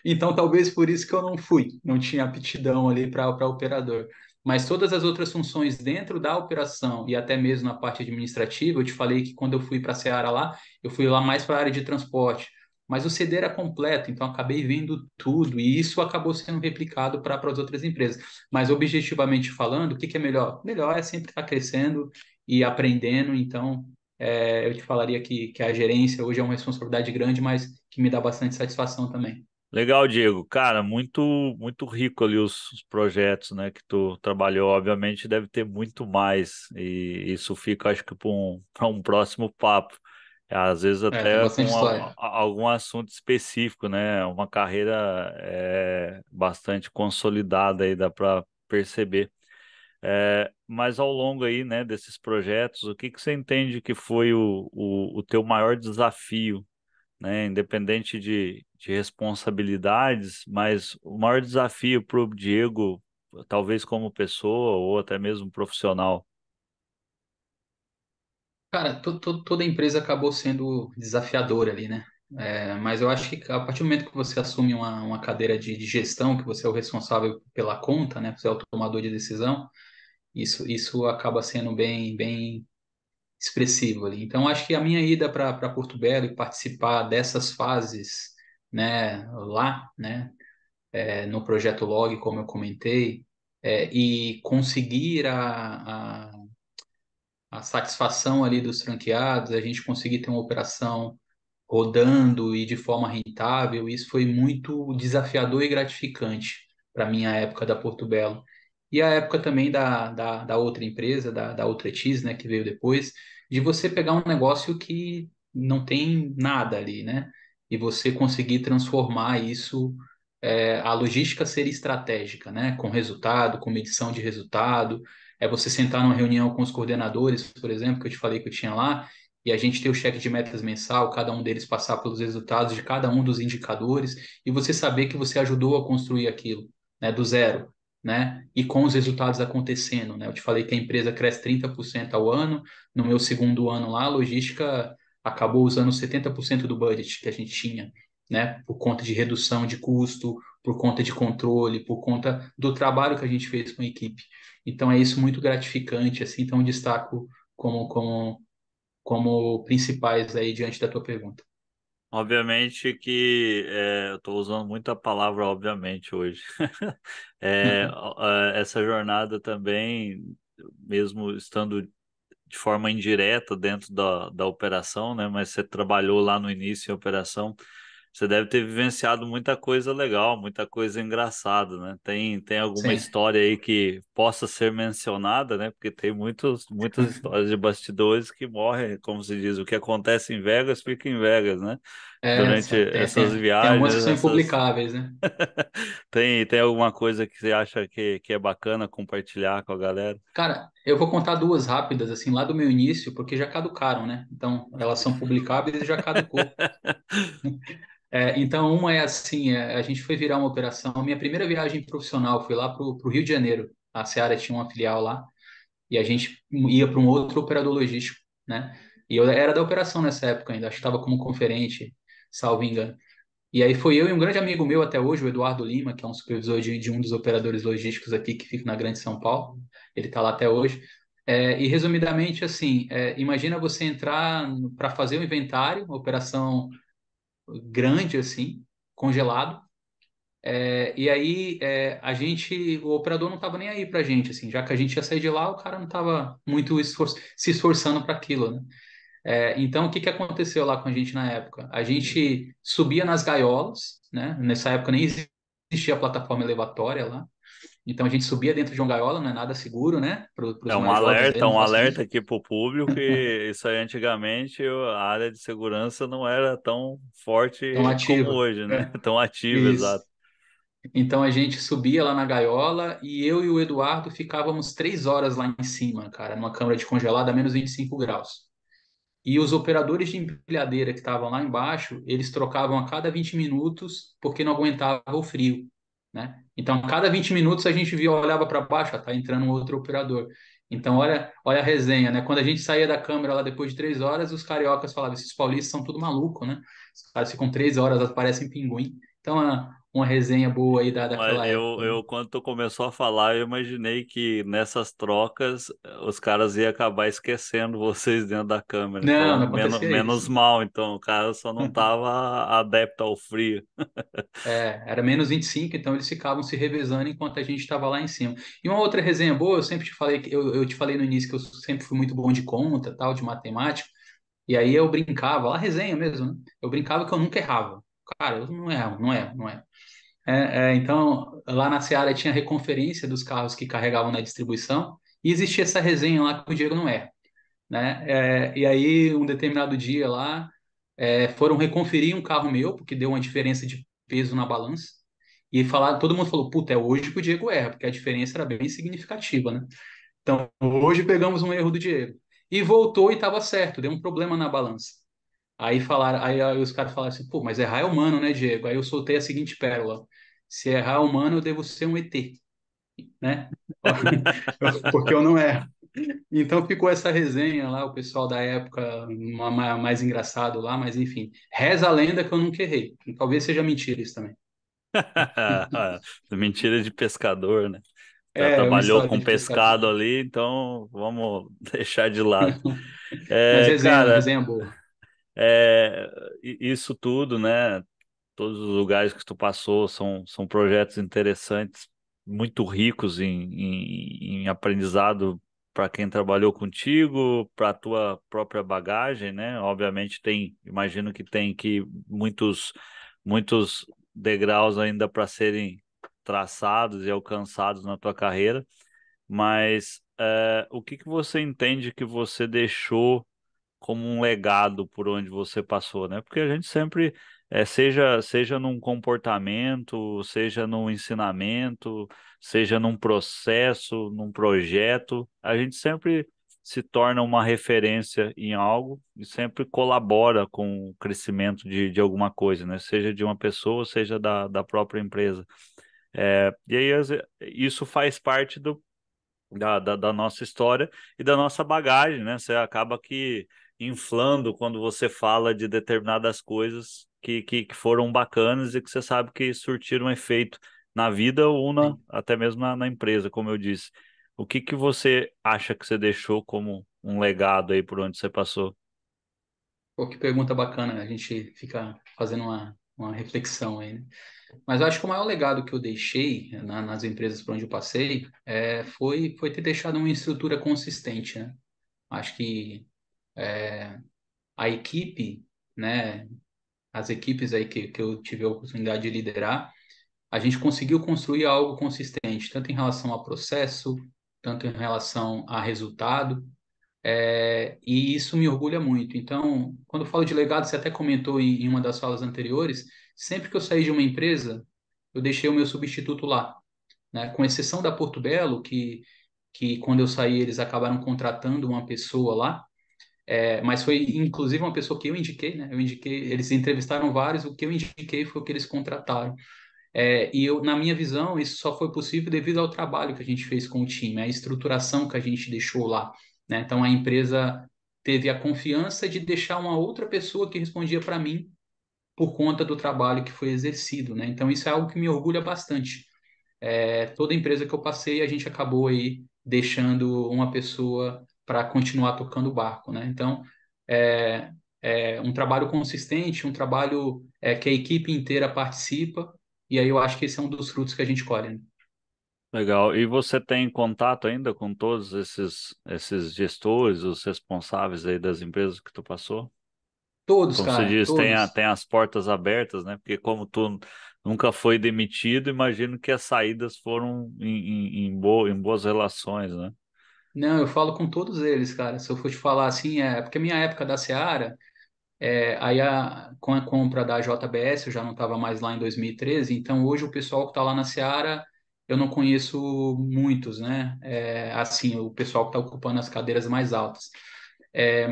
Então, talvez por isso que eu não fui, não tinha aptidão ali para operador. Mas todas as outras funções dentro da operação e até mesmo na parte administrativa, eu te falei que quando eu fui para a Seara lá, eu fui lá mais para a área de transporte. Mas o CD era completo, então acabei vendo tudo e isso acabou sendo replicado para as outras empresas. Mas objetivamente falando, o que é melhor? Melhor é sempre estar crescendo e aprendendo. Então, eu te falaria que a gerência hoje é uma responsabilidade grande, mas que me dá bastante satisfação também. Legal, Diego. Cara, muito rico ali os projetos, né, que tu trabalhou. Obviamente deve ter muito mais e isso fica, acho que para um próximo papo. Às vezes Tem até bastante com história. algum assunto específico, né? Uma carreira bastante consolidada aí, dá para perceber. Mas ao longo aí, né, desses projetos, o que que você entende que foi o teu maior desafio, né? Independente de responsabilidades, mas o maior desafio para o Diego, talvez como pessoa ou até mesmo profissional. Cara, toda empresa acabou sendo desafiadora ali, né? Mas eu acho que a partir do momento que você assume uma cadeira de gestão, que você é o responsável pela conta, né? Você é o tomador de decisão, isso acaba sendo bem expressivo ali. Então, acho que a minha ida para Porto Belo e participar dessas fases, né, lá, né, no projeto Log, como eu comentei, e conseguir a satisfação ali dos franqueados, a gente conseguir ter uma operação rodando e de forma rentável, isso foi muito desafiador e gratificante para mim a época da Porto Belo. E a época também da outra empresa, da Outretis, né, que veio depois, de você pegar um negócio que não tem nada ali, né? E você conseguir transformar isso, a logística ser estratégica, né? Com resultado, com medição de resultado. É você sentar numa reunião com os coordenadores, por exemplo, que eu te falei que eu tinha lá, e a gente ter o cheque de metas mensal, cada um deles passar pelos resultados de cada um dos indicadores, e você saber que você ajudou a construir aquilo, né, do zero, né, e com os resultados acontecendo, né. Eu te falei que a empresa cresce 30% ao ano, no meu segundo ano lá, a logística acabou usando 70% do budget que a gente tinha, né, por conta de redução de custo, por conta de controle, por conta do trabalho que a gente fez com a equipe. Então é isso muito gratificante, assim, então eu destaco como principais aí diante da tua pergunta. Obviamente que eu estou usando muito a palavra obviamente hoje. Essa jornada também, mesmo estando de forma indireta dentro da operação, né? Mas você trabalhou lá no início em operação, você deve ter vivenciado muita coisa legal, muita coisa engraçada, né? Tem alguma Sim, história aí que possa ser mencionada, né? Porque tem muitas histórias de bastidores que morrem, como se diz, o que acontece em Vegas fica em Vegas, né? Durante essas tem algumas que viagens, são essas impublicáveis, né? tem alguma coisa que você acha que é bacana compartilhar com a galera? Cara, eu vou contar duas rápidas, assim, lá do meu início, porque já caducaram, né? Então, elas são publicáveis e já caducou. Então, uma é assim, a gente foi virar uma operação, minha primeira viagem profissional foi lá pro Rio de Janeiro, a Seara tinha uma filial lá, e a gente ia para um outro operador logístico, né? E eu era da operação nessa época ainda, acho que estava como conferente, salvo engano. E aí foi eu e um grande amigo meu até hoje, o Eduardo Lima, que é um supervisor de um dos operadores logísticos aqui que fica na Grande São Paulo. Ele está lá até hoje. E resumidamente, assim, imagina você entrar para fazer um inventário, uma operação grande assim, congelado. E aí o operador não estava nem aí para a gente, assim, já que a gente ia sair de lá, o cara não estava muito se esforçando para aquilo, né? Então, o que que aconteceu lá com a gente na época? A gente subia nas gaiolas, né? Nessa época nem existia a plataforma elevatória lá. Então, a gente subia dentro de uma gaiola, não é nada seguro, né? Para É os mais jovens aí, não um façam isso. alerta aqui para o público que isso aí antigamente a área de segurança não era tão Tão forte como ativa. hoje, né? Tão ativa, exato. Isso. Então a gente subia lá na gaiola e eu e o Eduardo ficávamos 3 horas lá em cima, cara, numa câmara de congelado a menos 25 graus. E os operadores de empilhadeira que estavam lá embaixo, eles trocavam a cada 20 minutos porque não aguentava o frio, né? Então, a cada 20 minutos a gente via, olhava para baixo, ó, tá entrando um outro operador. Então, olha a resenha, né? Quando a gente saía da câmera lá depois de 3 horas, os cariocas falavam, esses paulistas são tudo maluco, né? Os caras ficam 3 horas, parecem pinguim. Então, uma resenha boa aí Mas daquela época, né? quando tu começou a falar, eu imaginei que nessas trocas os caras iam acabar esquecendo vocês dentro da câmera. Não, Então, não menos, acontecia menos isso. mal. Então, o cara só não estava adepto ao frio. Era menos 25, então eles ficavam se revezando enquanto a gente estava lá em cima. E uma outra resenha boa, eu sempre te falei que eu te falei no início que eu sempre fui muito bom de conta, tal, de matemática, e aí eu brincava, lá resenha mesmo, né? Eu brincava que eu nunca errava. Cara, eu não erro, não erro, não erro. Então, lá na Seara tinha reconferência dos carros que carregavam na distribuição, e existia essa resenha lá que o Diego não erra, né? E aí, um determinado dia lá, foram reconferir um carro meu, porque deu uma diferença de peso na balança. E falar, todo mundo falou, puta, é hoje que o Diego erra, porque a diferença era bem significativa, né? Então, hoje pegamos um erro do Diego. E voltou e estava certo, deu um problema na balança. Aí falaram, aí os caras falaram assim, pô, mas errar é humano, né, Diego? Aí eu soltei a seguinte pérola: se errar é humano, eu devo ser um ET, né? Porque eu não erro. Então ficou essa resenha lá, o pessoal da época mais engraçado lá, mas enfim, reza a lenda que eu nunca errei. Talvez seja mentira isso também. Mentira de pescador, né? É uma Trabalhou história com de pescador. pescado ali, então vamos deixar de lado. Mas resenha, Cara, resenha boa. isso tudo, né? Todos os lugares que tu passou são projetos interessantes, muito ricos em aprendizado para quem trabalhou contigo, para a tua própria bagagem, né? Obviamente imagino que tem que muitos degraus ainda para serem traçados e alcançados na tua carreira, mas o que que você entende que você deixou como um legado por onde você passou, né? Porque a gente sempre, seja num comportamento, seja num ensinamento, seja num processo, num projeto, a gente sempre se torna uma referência em algo e sempre colabora com o crescimento de alguma coisa, né? Seja de uma pessoa, seja da própria empresa. E aí, isso faz parte da nossa história e da nossa bagagem, né? Você acaba que inflando quando você fala de determinadas coisas que foram bacanas e que você sabe que surtiram efeito na vida ou Sim. até mesmo na empresa, como eu disse. O que que você acha que você deixou como um legado aí por onde você passou? Pô, que pergunta bacana, a gente fica fazendo uma reflexão aí, né? Mas eu acho que o maior legado que eu deixei nas empresas por onde eu passei foi ter deixado uma estrutura consistente, né? Acho que a equipe, né, as equipes aí que eu tive a oportunidade de liderar, a gente conseguiu construir algo consistente, tanto em relação a processo, tanto em relação a resultado, e isso me orgulha muito. Então, quando eu falo de legado, você até comentou em uma das falas anteriores, sempre que eu saí de uma empresa, eu deixei o meu substituto lá, né? Com exceção da Porto Belo, que quando eu saí eles acabaram contratando uma pessoa lá, mas foi inclusive uma pessoa que eu indiquei, né? Eu indiquei, eles entrevistaram vários, o que eu indiquei foi o que eles contrataram. E eu, na minha visão, isso só foi possível devido ao trabalho que a gente fez com o time, a estruturação que a gente deixou lá, né? Então a empresa teve a confiança de deixar uma outra pessoa que respondia para mim por conta do trabalho que foi exercido, né? Então isso é algo que me orgulha bastante. Toda empresa que eu passei, a gente acabou aí deixando uma pessoa para continuar tocando o barco, né? Então é, é um trabalho consistente, um trabalho que a equipe inteira participa, e aí eu acho que esse é um dos frutos que a gente colhe, né? Legal. E você tem contato ainda com todos esses gestores, os responsáveis aí das empresas que tu passou? Todos, Como se cara, diz, todos. tem as portas abertas, né? Porque como tu nunca foi demitido, imagino que as saídas foram em boas relações, né? Não, eu falo com todos eles, cara. Se eu for te falar assim, porque a minha época da Seara Aí, com a compra da JBS, eu já não estava mais lá em 2013, então hoje o pessoal que está lá na Seara, eu não conheço muitos, né? Assim, o pessoal que está ocupando as cadeiras mais altas.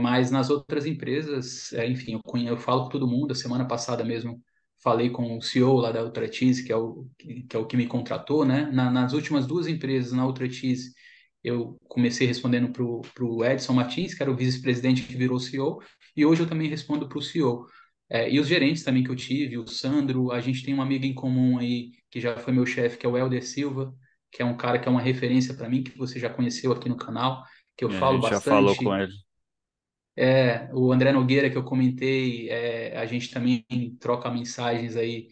Mas nas outras empresas, enfim, eu falo com todo mundo. A semana passada mesmo falei com o CEO lá da Ultratis, que é o que me contratou, né? Nas últimas duas empresas, na Ultratis, eu comecei respondendo para o Edson Martins, que era o vice-presidente que virou CEO, e hoje eu também respondo para o CEO. E os gerentes também que eu tive, o Sandro, a gente tem uma amiga em comum aí, que já foi meu chefe, que é o Helder Silva, que é um cara que é uma referência para mim, que você já conheceu aqui no canal, que eu A falo gente já falou com bastante. ele. O André Nogueira, que eu comentei, a gente também troca mensagens aí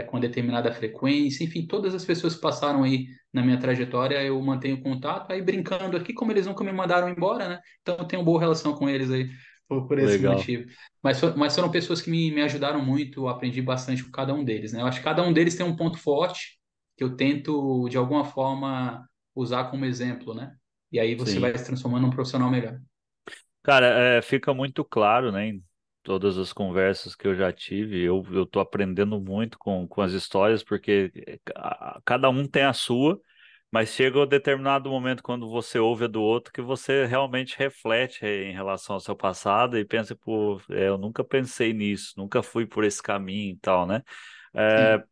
com determinada frequência. Enfim, todas as pessoas que passaram aí na minha trajetória, eu mantenho contato, aí brincando aqui, como eles nunca me mandaram embora, né? Então eu tenho boa relação com eles aí por esse Legal. motivo. Mas foram pessoas que me ajudaram muito, eu aprendi bastante com cada um deles, né? Eu acho que cada um deles tem um ponto forte que eu tento, de alguma forma, usar como exemplo, né? E aí você Sim. vai se transformando num profissional melhor. Cara, fica muito claro, né, em todas as conversas que eu já tive, eu tô aprendendo muito com as histórias, porque cada um tem a sua, mas chega um determinado momento quando você ouve a do outro que você realmente reflete em relação ao seu passado e pensa, pô, eu nunca pensei nisso, nunca fui por esse caminho e tal, né? Sim.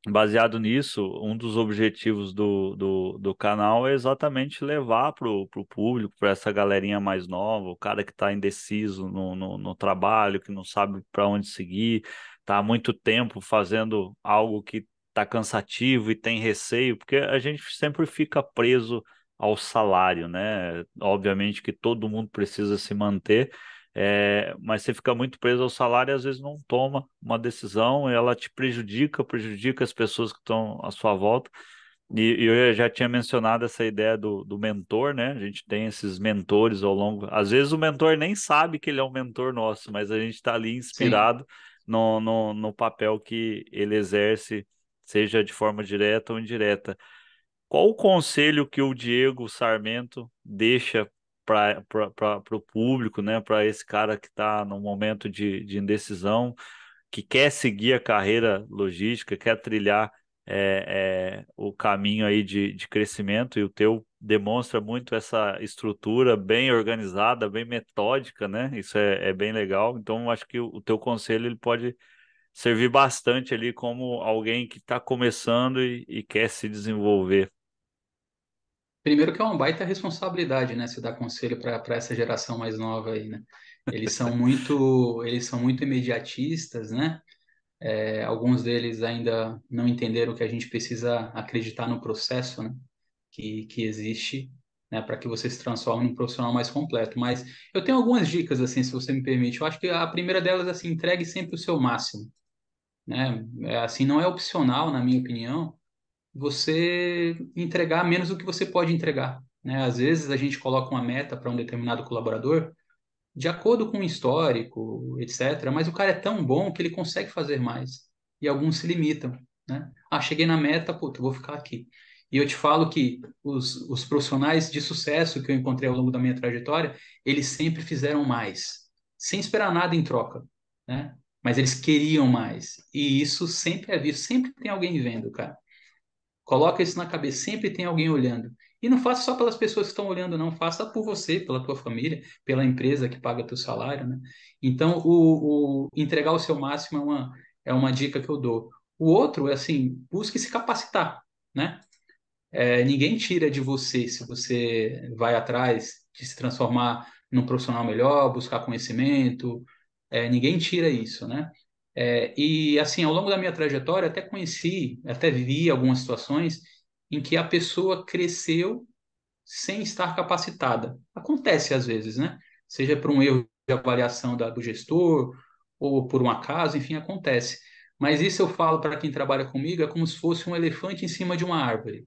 Baseado nisso, um dos objetivos do canal é exatamente levar pro público, para essa galerinha mais nova, o cara que está indeciso no trabalho, que não sabe para onde seguir, está há muito tempo fazendo algo que está cansativo e tem receio, porque a gente sempre fica preso ao salário, né? Obviamente que todo mundo precisa se manter, mas você fica muito preso ao salário e às vezes não toma uma decisão, e ela te prejudica as pessoas que estão à sua volta. E eu já tinha mencionado essa ideia do mentor, né? A gente tem esses mentores ao longo. Às vezes o mentor nem sabe que ele é um mentor nosso, mas a gente está ali Sim. inspirado no papel que ele exerce, seja de forma direta ou indireta. Qual o conselho que o Diego Sarmento deixa para o público, né? Para esse cara que está num momento de indecisão, que quer seguir a carreira logística, quer trilhar o caminho aí de crescimento, e o teu demonstra muito essa estrutura bem organizada, bem metódica, né? Isso é bem legal. Então, eu acho que o teu conselho ele pode servir bastante ali como alguém que está começando e quer se desenvolver. Primeiro que é uma baita responsabilidade, né? Se dar conselho para essa geração mais nova aí, né? Eles são muito imediatistas, né? Alguns deles ainda não entenderam que a gente precisa acreditar no processo, né? Que existe, né? Para que você se transforme num profissional mais completo. Mas eu tenho algumas dicas, assim, se você me permite. Eu acho que a primeira delas, assim, entregue sempre o seu máximo, né? Assim, não é opcional, na minha opinião, você entregar menos do que você pode entregar, né? Às vezes a gente coloca uma meta para um determinado colaborador de acordo com o histórico, etc. Mas o cara é tão bom que ele consegue fazer mais. E alguns se limitam, né? Cheguei na meta, puta, eu vou ficar aqui. E eu te falo que os profissionais de sucesso que eu encontrei ao longo da minha trajetória, eles sempre fizeram mais, sem esperar nada em troca, né? Mas eles queriam mais. E isso sempre é visto, sempre tem alguém vendo, cara. Coloca isso na cabeça, sempre tem alguém olhando. E não faça só pelas pessoas que estão olhando, não. Faça por você, pela tua família, pela empresa que paga teu salário, né? Então, o entregar o seu máximo é uma dica que eu dou. O outro é assim, busque se capacitar, né? Ninguém tira de você se você vai atrás de se transformar num profissional melhor, buscar conhecimento. Ninguém tira isso, né? E assim, ao longo da minha trajetória, até conheci, até vi algumas situações em que a pessoa cresceu sem estar capacitada. Acontece às vezes, né? Seja por um erro de avaliação do gestor ou por um acaso, enfim, acontece. Mas isso eu falo para quem trabalha comigo, é como se fosse um elefante em cima de uma árvore.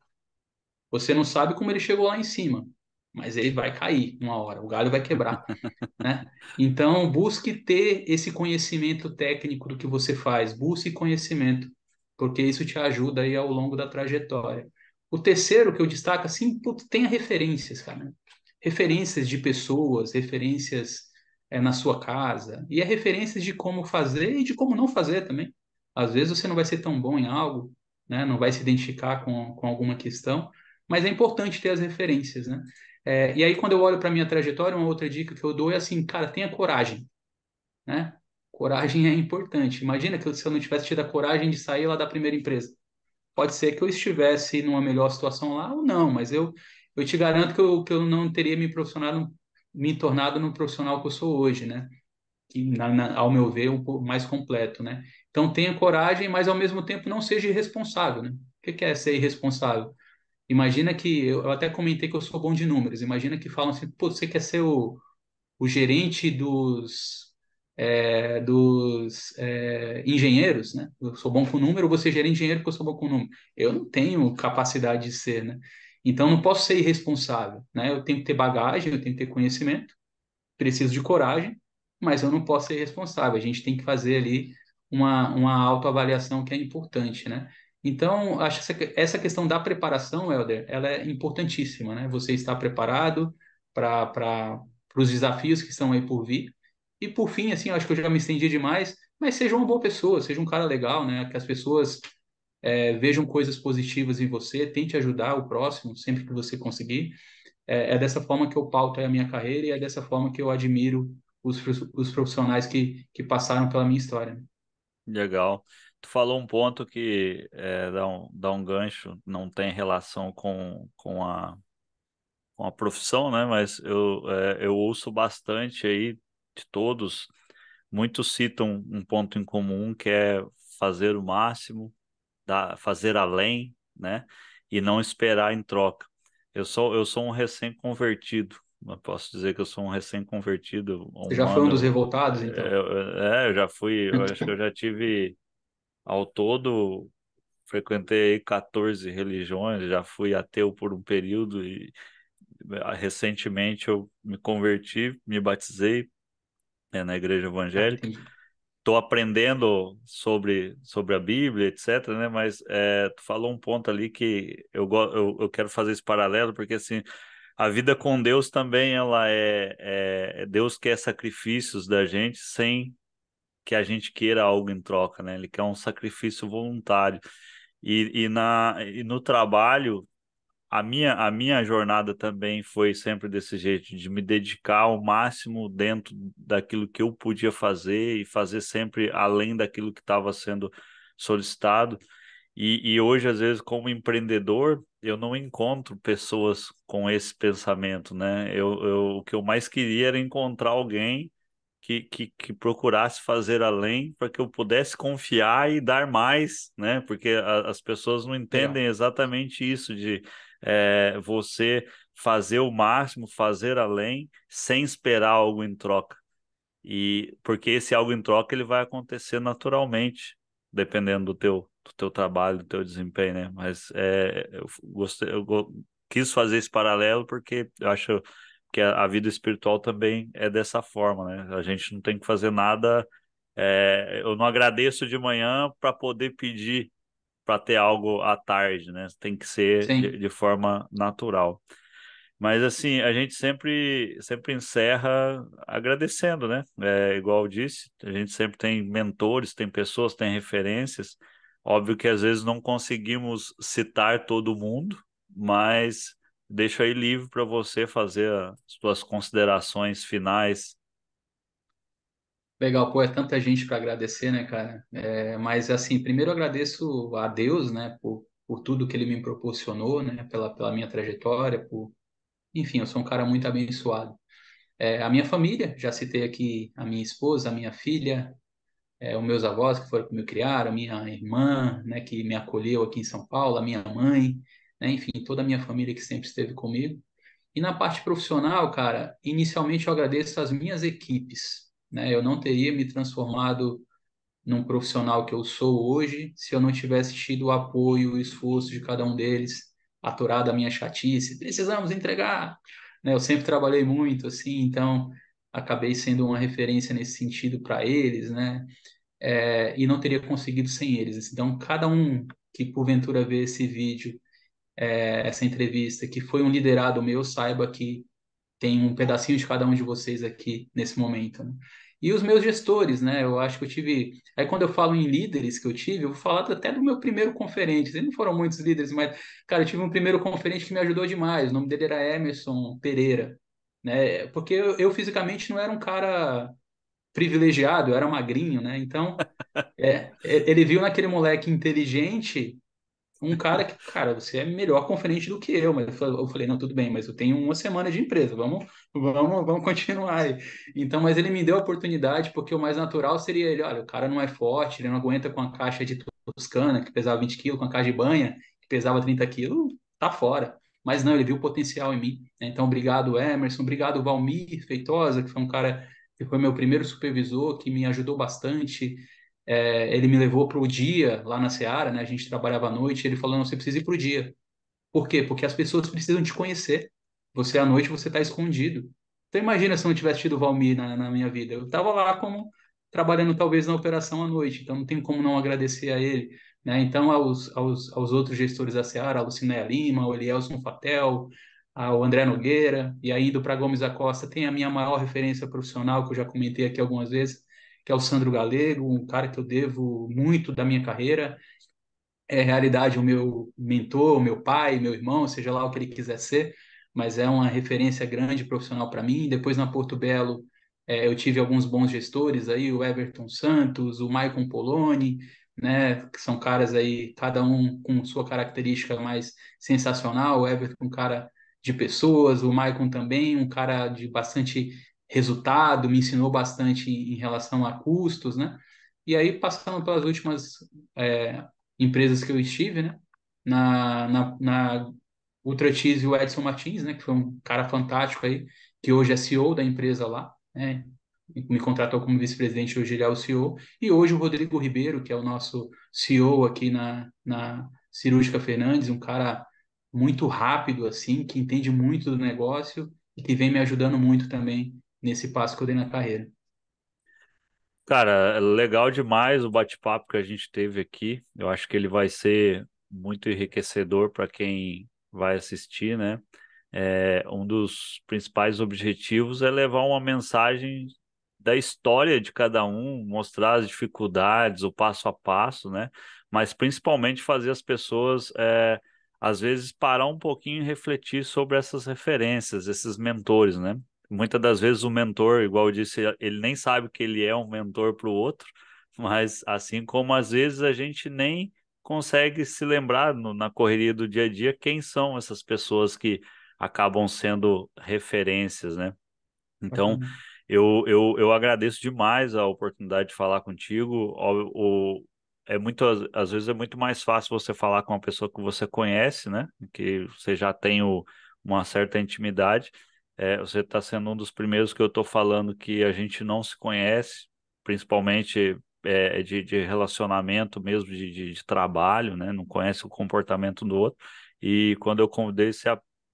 Você não sabe como ele chegou lá em cima, mas ele vai cair uma hora, o galho vai quebrar, né? Então, busque ter esse conhecimento técnico do que você faz, busque conhecimento, porque isso te ajuda aí ao longo da trajetória. O terceiro que eu destaco, assim, putz, tenha referências, cara. Referências de pessoas, referências na sua casa, e é referências de como fazer e de como não fazer também. Às vezes você não vai ser tão bom em algo, né? Não vai se identificar com alguma questão, mas é importante ter as referências, né? E aí, quando eu olho para a minha trajetória, uma outra dica que eu dou é assim, cara, tenha coragem, né? Coragem é importante. Imagina que se eu não tivesse tido a coragem de sair lá da primeira empresa. Pode ser que eu estivesse numa melhor situação lá ou não, mas eu te garanto que eu não teria me tornado no profissional que eu sou hoje, né? Que, ao meu ver, é um pouco mais completo, né? Então, tenha coragem, mas ao mesmo tempo não seja irresponsável, né? O que é ser irresponsável? Imagina que, eu até comentei que eu sou bom de números, imagina que falam assim, pô, você quer ser o gerente dos engenheiros, né? Eu sou bom com número, você gerente de engenheiro porque eu sou bom com número. Eu não tenho capacidade de ser, né? Então, não posso ser irresponsável, né? Eu tenho que ter bagagem, eu tenho que ter conhecimento, preciso de coragem, mas eu não posso ser irresponsável. A gente tem que fazer ali uma autoavaliação que é importante, né? Então, acho que essa questão da preparação, Helder, ela é importantíssima, né? Você estar preparado para os desafios que estão aí por vir. E por fim, assim, eu acho que eu já me estendi demais, mas seja uma boa pessoa, seja um cara legal, né? Que as pessoas vejam coisas positivas em você, tente ajudar o próximo sempre que você conseguir. É dessa forma que eu pauto a minha carreira e é dessa forma que eu admiro os profissionais que passaram pela minha história. Legal. Tu falou um ponto que dá um gancho, não tem relação com a profissão, né? Mas eu ouço bastante aí de todos. Muitos citam um ponto em comum que é fazer o máximo, fazer além, né? E não esperar em troca. Eu sou um recém-convertido. Eu posso dizer que eu sou um recém-convertido há Você um já foi um dos ano. revoltados, então? Eu já fui, eu acho que eu já tive ao todo, frequentei 14 religiões, já fui ateu por um período e recentemente eu me converti, me batizei, na igreja Ah, evangélica. entendi. Estou aprendendo sobre a Bíblia, etc., né? Mas tu falou um ponto ali que eu quero fazer esse paralelo, porque assim, a vida com Deus também, ela Deus quer sacrifícios da gente sem que a gente queira algo em troca, né? Ele quer um sacrifício voluntário. E no trabalho, a minha jornada também foi sempre desse jeito, de me dedicar ao máximo dentro daquilo que eu podia fazer e fazer sempre além daquilo que estava sendo solicitado. E hoje, às vezes, como empreendedor, eu não encontro pessoas com esse pensamento, né? O que eu mais queria era encontrar alguém que procurasse fazer além para que eu pudesse confiar e dar mais, né? Porque as pessoas não Legal. entendem exatamente isso de você fazer o máximo, fazer além, sem esperar algo em troca. E porque esse algo em troca ele vai acontecer naturalmente, dependendo do teu trabalho, do teu desempenho, né? Mas eu gostei, quis fazer esse paralelo porque eu acho que a vida espiritual também é dessa forma, né? A gente não tem que fazer nada. Eu não agradeço de manhã para poder pedir para ter algo à tarde, né? Tem que ser de, Sim, de forma natural. Mas assim, a gente sempre encerra agradecendo, né? Igual eu disse, a gente sempre tem mentores, tem pessoas, tem referências. Óbvio que às vezes não conseguimos citar todo mundo, mas deixo aí livre para você fazer as suas considerações finais. legal. Pô, é tanta gente para agradecer, né, cara? Mas, assim, primeiro eu agradeço a Deus, né, por tudo que ele me proporcionou, né, pela minha trajetória, enfim, eu sou um cara muito abençoado. A minha família, já citei aqui a minha esposa, a minha filha, os meus avós que foram que me criaram, a minha irmã, né, que me acolheu aqui em São Paulo, a minha mãe, né, enfim, toda a minha família que sempre esteve comigo. E na parte profissional, cara, inicialmente eu agradeço as minhas equipes, né? Eu não teria me transformado num profissional que eu sou hoje se eu não tivesse tido o apoio, o esforço de cada um deles, aturado a minha chatice. Precisamos entregar, né? Eu sempre trabalhei muito assim, então acabei sendo uma referência nesse sentido para eles, né? E não teria conseguido sem eles. Então, cada um que porventura vê esse vídeo, essa entrevista, que foi um liderado meu, saiba que tem um pedacinho de cada um de vocês aqui nesse momento, né? E os meus gestores, né? Eu acho que eu tive. Aí, quando eu falo em líderes que eu tive, eu vou falar até do meu primeiro conferente. Eles não foram muitos líderes, mas, cara, eu tive um primeiro conferente que me ajudou demais. O nome dele era Emerson Pereira, né? Porque eu fisicamente não era um cara privilegiado, eu era magrinho, né? Então, ele viu naquele moleque inteligente um cara que, cara, você é melhor conferente do que eu, mas eu falei, não, tudo bem, mas eu tenho uma semana de empresa, vamos continuar aí. Então, mas ele me deu a oportunidade, porque o mais natural seria ele, olha, o cara não é forte, ele não aguenta com a caixa de Toscana, que pesava 20 quilos, com a caixa de banha, que pesava 30 quilos, tá fora. Mas não, ele viu o potencial em mim, né? Então, obrigado, Emerson, obrigado, Valmir Feitosa, que foi um cara que foi meu primeiro supervisor, que me ajudou bastante, ele me levou para o dia lá na Seara, né? A gente trabalhava à noite. Ele falou: não, você precisa ir para o dia. Por quê? Porque as pessoas precisam te conhecer. Você à noite você está escondido. Então imagina se eu não tivesse tido o Valmir na minha vida. Eu estava lá como trabalhando talvez na operação à noite. Então não tem como não agradecer a ele, né? Então aos outros gestores da Seara, a Lucinéia Lima, ao Elielson Fatel, ao André Nogueira, e aí indo para Gomes da Costa, tem a minha maior referência profissional que eu já comentei aqui algumas vezes, que é o Sandro Galego, um cara que eu devo muito da minha carreira. É realidade o meu mentor, o meu pai, meu irmão, seja lá o que ele quiser ser, mas é uma referência grande profissional para mim. Depois na Porto Belo, eu tive alguns bons gestores aí, o Everton Santos, o Maicon Poloni, né, que são caras aí, cada um com sua característica mais sensacional. O Everton, um cara de pessoas, o Maicon também, um cara de bastante resultado, me ensinou bastante em relação a custos, né? E aí, passando pelas últimas é, empresas que eu estive, né? Na Ultra Cheese, o Edson Martins, né? Que foi um cara fantástico aí, que hoje é CEO da empresa lá, né? Me contratou como vice-presidente, hoje ele é o CEO. E hoje o Rodrigo Ribeiro, que é o nosso CEO aqui na Cirúrgica Fernandes, um cara muito rápido, assim, que entende muito do negócio e que vem me ajudando muito também nesse passo que eu dei na carreira. Cara, é legal demais o bate-papo que a gente teve aqui. Eu acho que ele vai ser muito enriquecedor para quem vai assistir, né? Um dos principais objetivos é levar uma mensagem da história de cada um, mostrar as dificuldades, o passo a passo, né? Mas principalmente fazer as pessoas, às vezes, parar um pouquinho e refletir sobre essas referências, esses mentores, né? Muitas das vezes o mentor, igual eu disse, ele nem sabe que ele é um mentor para o outro, mas assim como às vezes a gente nem consegue se lembrar na correria do dia a dia quem são essas pessoas que acabam sendo referências, né? Então, Bacana. eu agradeço demais a oportunidade de falar contigo. É muito, às vezes é muito mais fácil você falar com uma pessoa que você conhece, né? Que você já tem uma certa intimidade. Você está sendo um dos primeiros que eu estou falando que a gente não se conhece, principalmente de relacionamento mesmo, de trabalho, né? Não conhece o comportamento do outro. E quando eu convidei, você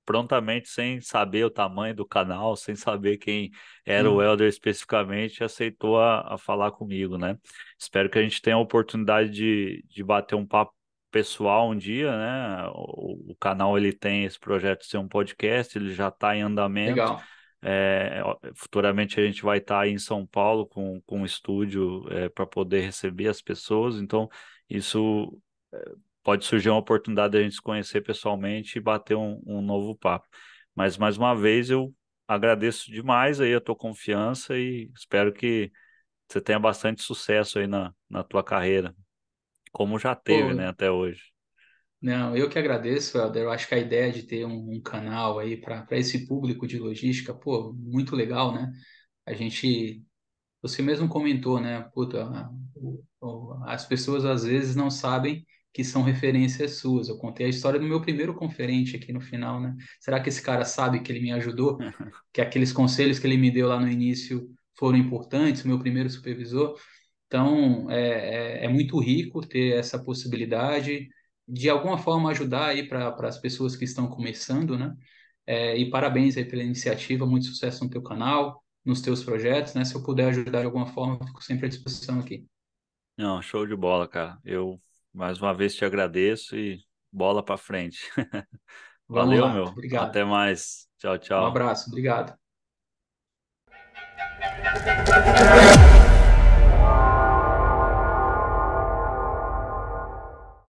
prontamente, sem saber o tamanho do canal, sem saber quem era o Sim, Elder especificamente, aceitou a falar comigo, né? Espero que a gente tenha a oportunidade de bater um papo pessoal um dia, né? O canal ele tem esse projeto de ser um podcast, ele já está em andamento. legal. Futuramente a gente vai estar aí em São Paulo com um estúdio para poder receber as pessoas, então isso pode surgir uma oportunidade de a gente se conhecer pessoalmente e bater um novo papo. Mas mais uma vez eu agradeço demais aí a tua confiança e espero que você tenha bastante sucesso aí na tua carreira, como já teve, né, Pô, até hoje. não, eu que agradeço, Helder. Eu acho que a ideia de ter um canal aí para esse público de logística, pô, muito legal, né? A gente, você mesmo comentou, né? Puta, as pessoas às vezes não sabem que são referências suas. Eu contei a história do meu primeiro conferente aqui no final, né? Será que esse cara sabe que ele me ajudou? Que aqueles conselhos que ele me deu lá no início foram importantes? O meu primeiro supervisor? Então, é muito rico ter essa possibilidade de alguma forma ajudar aí para as pessoas que estão começando, né? E parabéns aí pela iniciativa, muito sucesso no teu canal, nos teus projetos, né? Se eu puder ajudar de alguma forma, eu fico sempre à disposição aqui. Não, show de bola, cara. Eu mais uma vez te agradeço e bola para frente. Vamos Valeu, lá. meu. Obrigado. Até mais. Tchau, Um tchau. abraço. Obrigado.